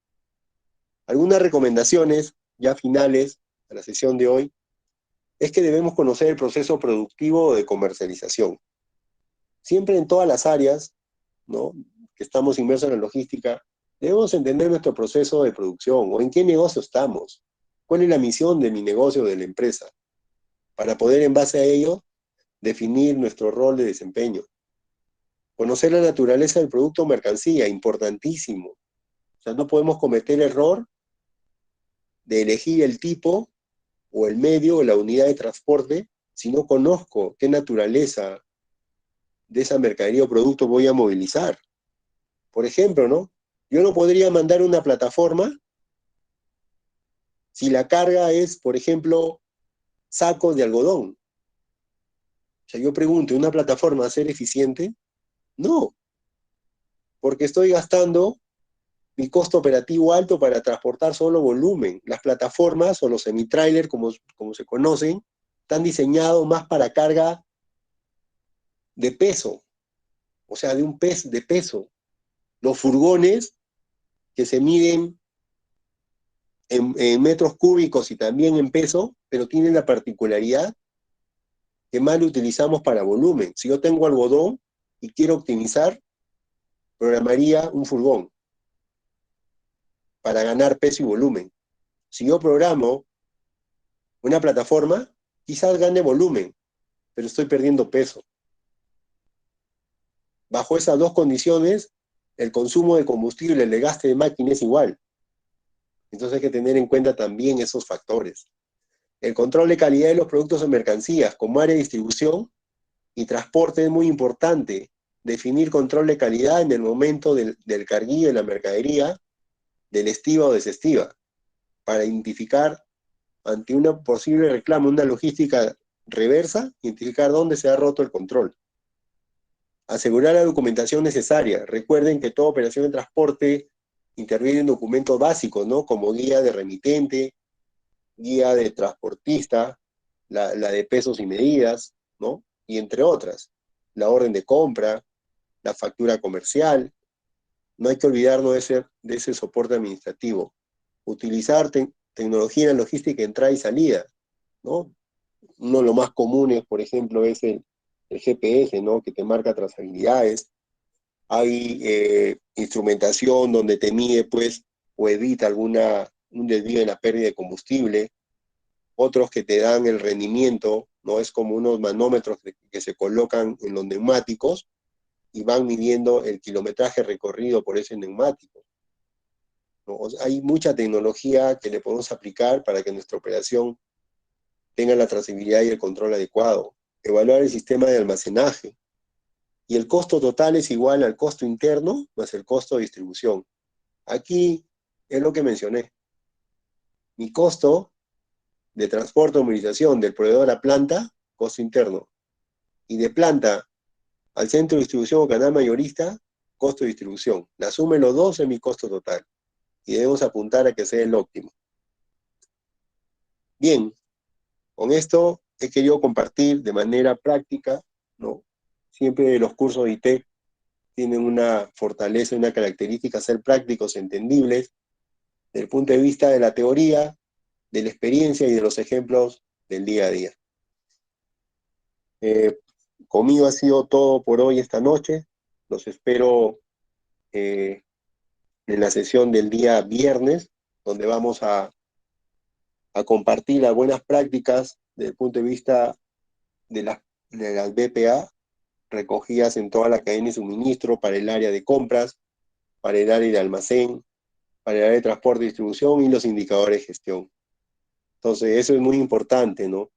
Algunas recomendaciones ya finales a la sesión de hoy es que debemos conocer el proceso productivo de comercialización. Siempre en todas las áreas, ¿no?, que estamos inmersos en la logística, debemos entender nuestro proceso de producción o en qué negocio estamos, cuál es la misión de mi negocio o de la empresa, para poder en base a ello definir nuestro rol de desempeño. Conocer la naturaleza del producto o mercancía, importantísimo. O sea, no podemos cometer el error de elegir el tipo o el medio o la unidad de transporte si no conozco qué naturaleza de esa mercadería o producto voy a movilizar. Por ejemplo, ¿no?, yo no podría mandar una plataforma si la carga es, por ejemplo, sacos de algodón. O sea, yo pregunto, ¿una plataforma va a ser eficiente? No, porque estoy gastando mi costo operativo alto para transportar solo volumen. Las plataformas o los semi-trailers, como se conocen, están diseñados más para carga de peso, o sea, de peso. Los furgones, que se miden en metros cúbicos y también en peso, pero tienen la particularidad que más lo utilizamos para volumen. Si yo tengo algodón y quiero optimizar, programaría un furgón para ganar peso y volumen. Si yo programo una plataforma, quizás gane volumen, pero estoy perdiendo peso. Bajo esas dos condiciones, el consumo de combustible, el desgaste de máquina es igual. Entonces hay que tener en cuenta también esos factores. El control de calidad de los productos o mercancías, como área de distribución y transporte, es muy importante. Definir control de calidad en el momento del carguillo de la mercadería, del estiva o desestiva, para identificar ante una posible reclamo, una logística reversa, identificar dónde se ha roto el control. Asegurar la documentación necesaria. Recuerden que toda operación de transporte interviene en documentos básicos, ¿no?, como guía de remitente, guía de transportista, la de pesos y medidas, ¿no?, y entre otras. La orden de compra, la factura comercial. No hay que olvidarnos de ese soporte administrativo. Utilizar tecnología en logística, entrada y salida, ¿no? Uno de los más comunes, por ejemplo, es el GPS, ¿no?, que te marca trazabilidades. Hay instrumentación donde te mide, pues, o evita un desvío en la pérdida de combustible. Otros que te dan el rendimiento, ¿no? Es como unos manómetros que se colocan en los neumáticos y van midiendo el kilometraje recorrido por ese neumático, ¿no? O sea, hay mucha tecnología que le podemos aplicar para que nuestra operación tenga la trazabilidad y el control adecuado. Evaluar el sistema de almacenaje. Y el costo total es igual al costo interno más el costo de distribución. Aquí es lo que mencioné. Mi costo de transporte o movilización del proveedor a planta, costo interno. Y de planta al centro de distribución o canal mayorista, costo de distribución. La suma de los dos es mi costo total. Y debemos apuntar a que sea el óptimo. Bien, con esto he querido compartir de manera práctica, ¿no? Siempre los cursos de ITEC tienen una fortaleza, una característica, ser prácticos, entendibles, desde el punto de vista de la teoría, de la experiencia y de los ejemplos del día a día. Conmigo ha sido todo por hoy esta noche. Los espero en la sesión del día viernes, donde vamos a compartir las buenas prácticas desde el punto de vista de las BPA, recogidas en toda la cadena de suministro para el área de compras, para el área de almacén, para el área de transporte y distribución y los indicadores de gestión. Entonces, eso es muy importante, ¿no?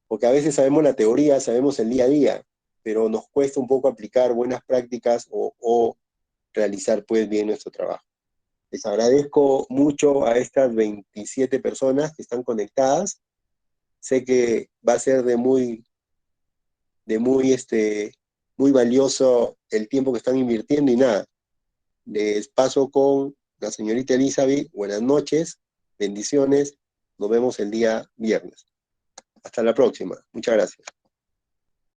Porque a veces sabemos la teoría, sabemos el día a día, pero nos cuesta un poco aplicar buenas prácticas o realizar, pues, bien nuestro trabajo. Les agradezco mucho a estas 27 personas que están conectadas. Sé que va a ser muy valioso el tiempo que están invirtiendo y nada. Les paso con la señorita Elizabeth. Buenas noches, bendiciones. Nos vemos el día viernes. Hasta la próxima. Muchas gracias.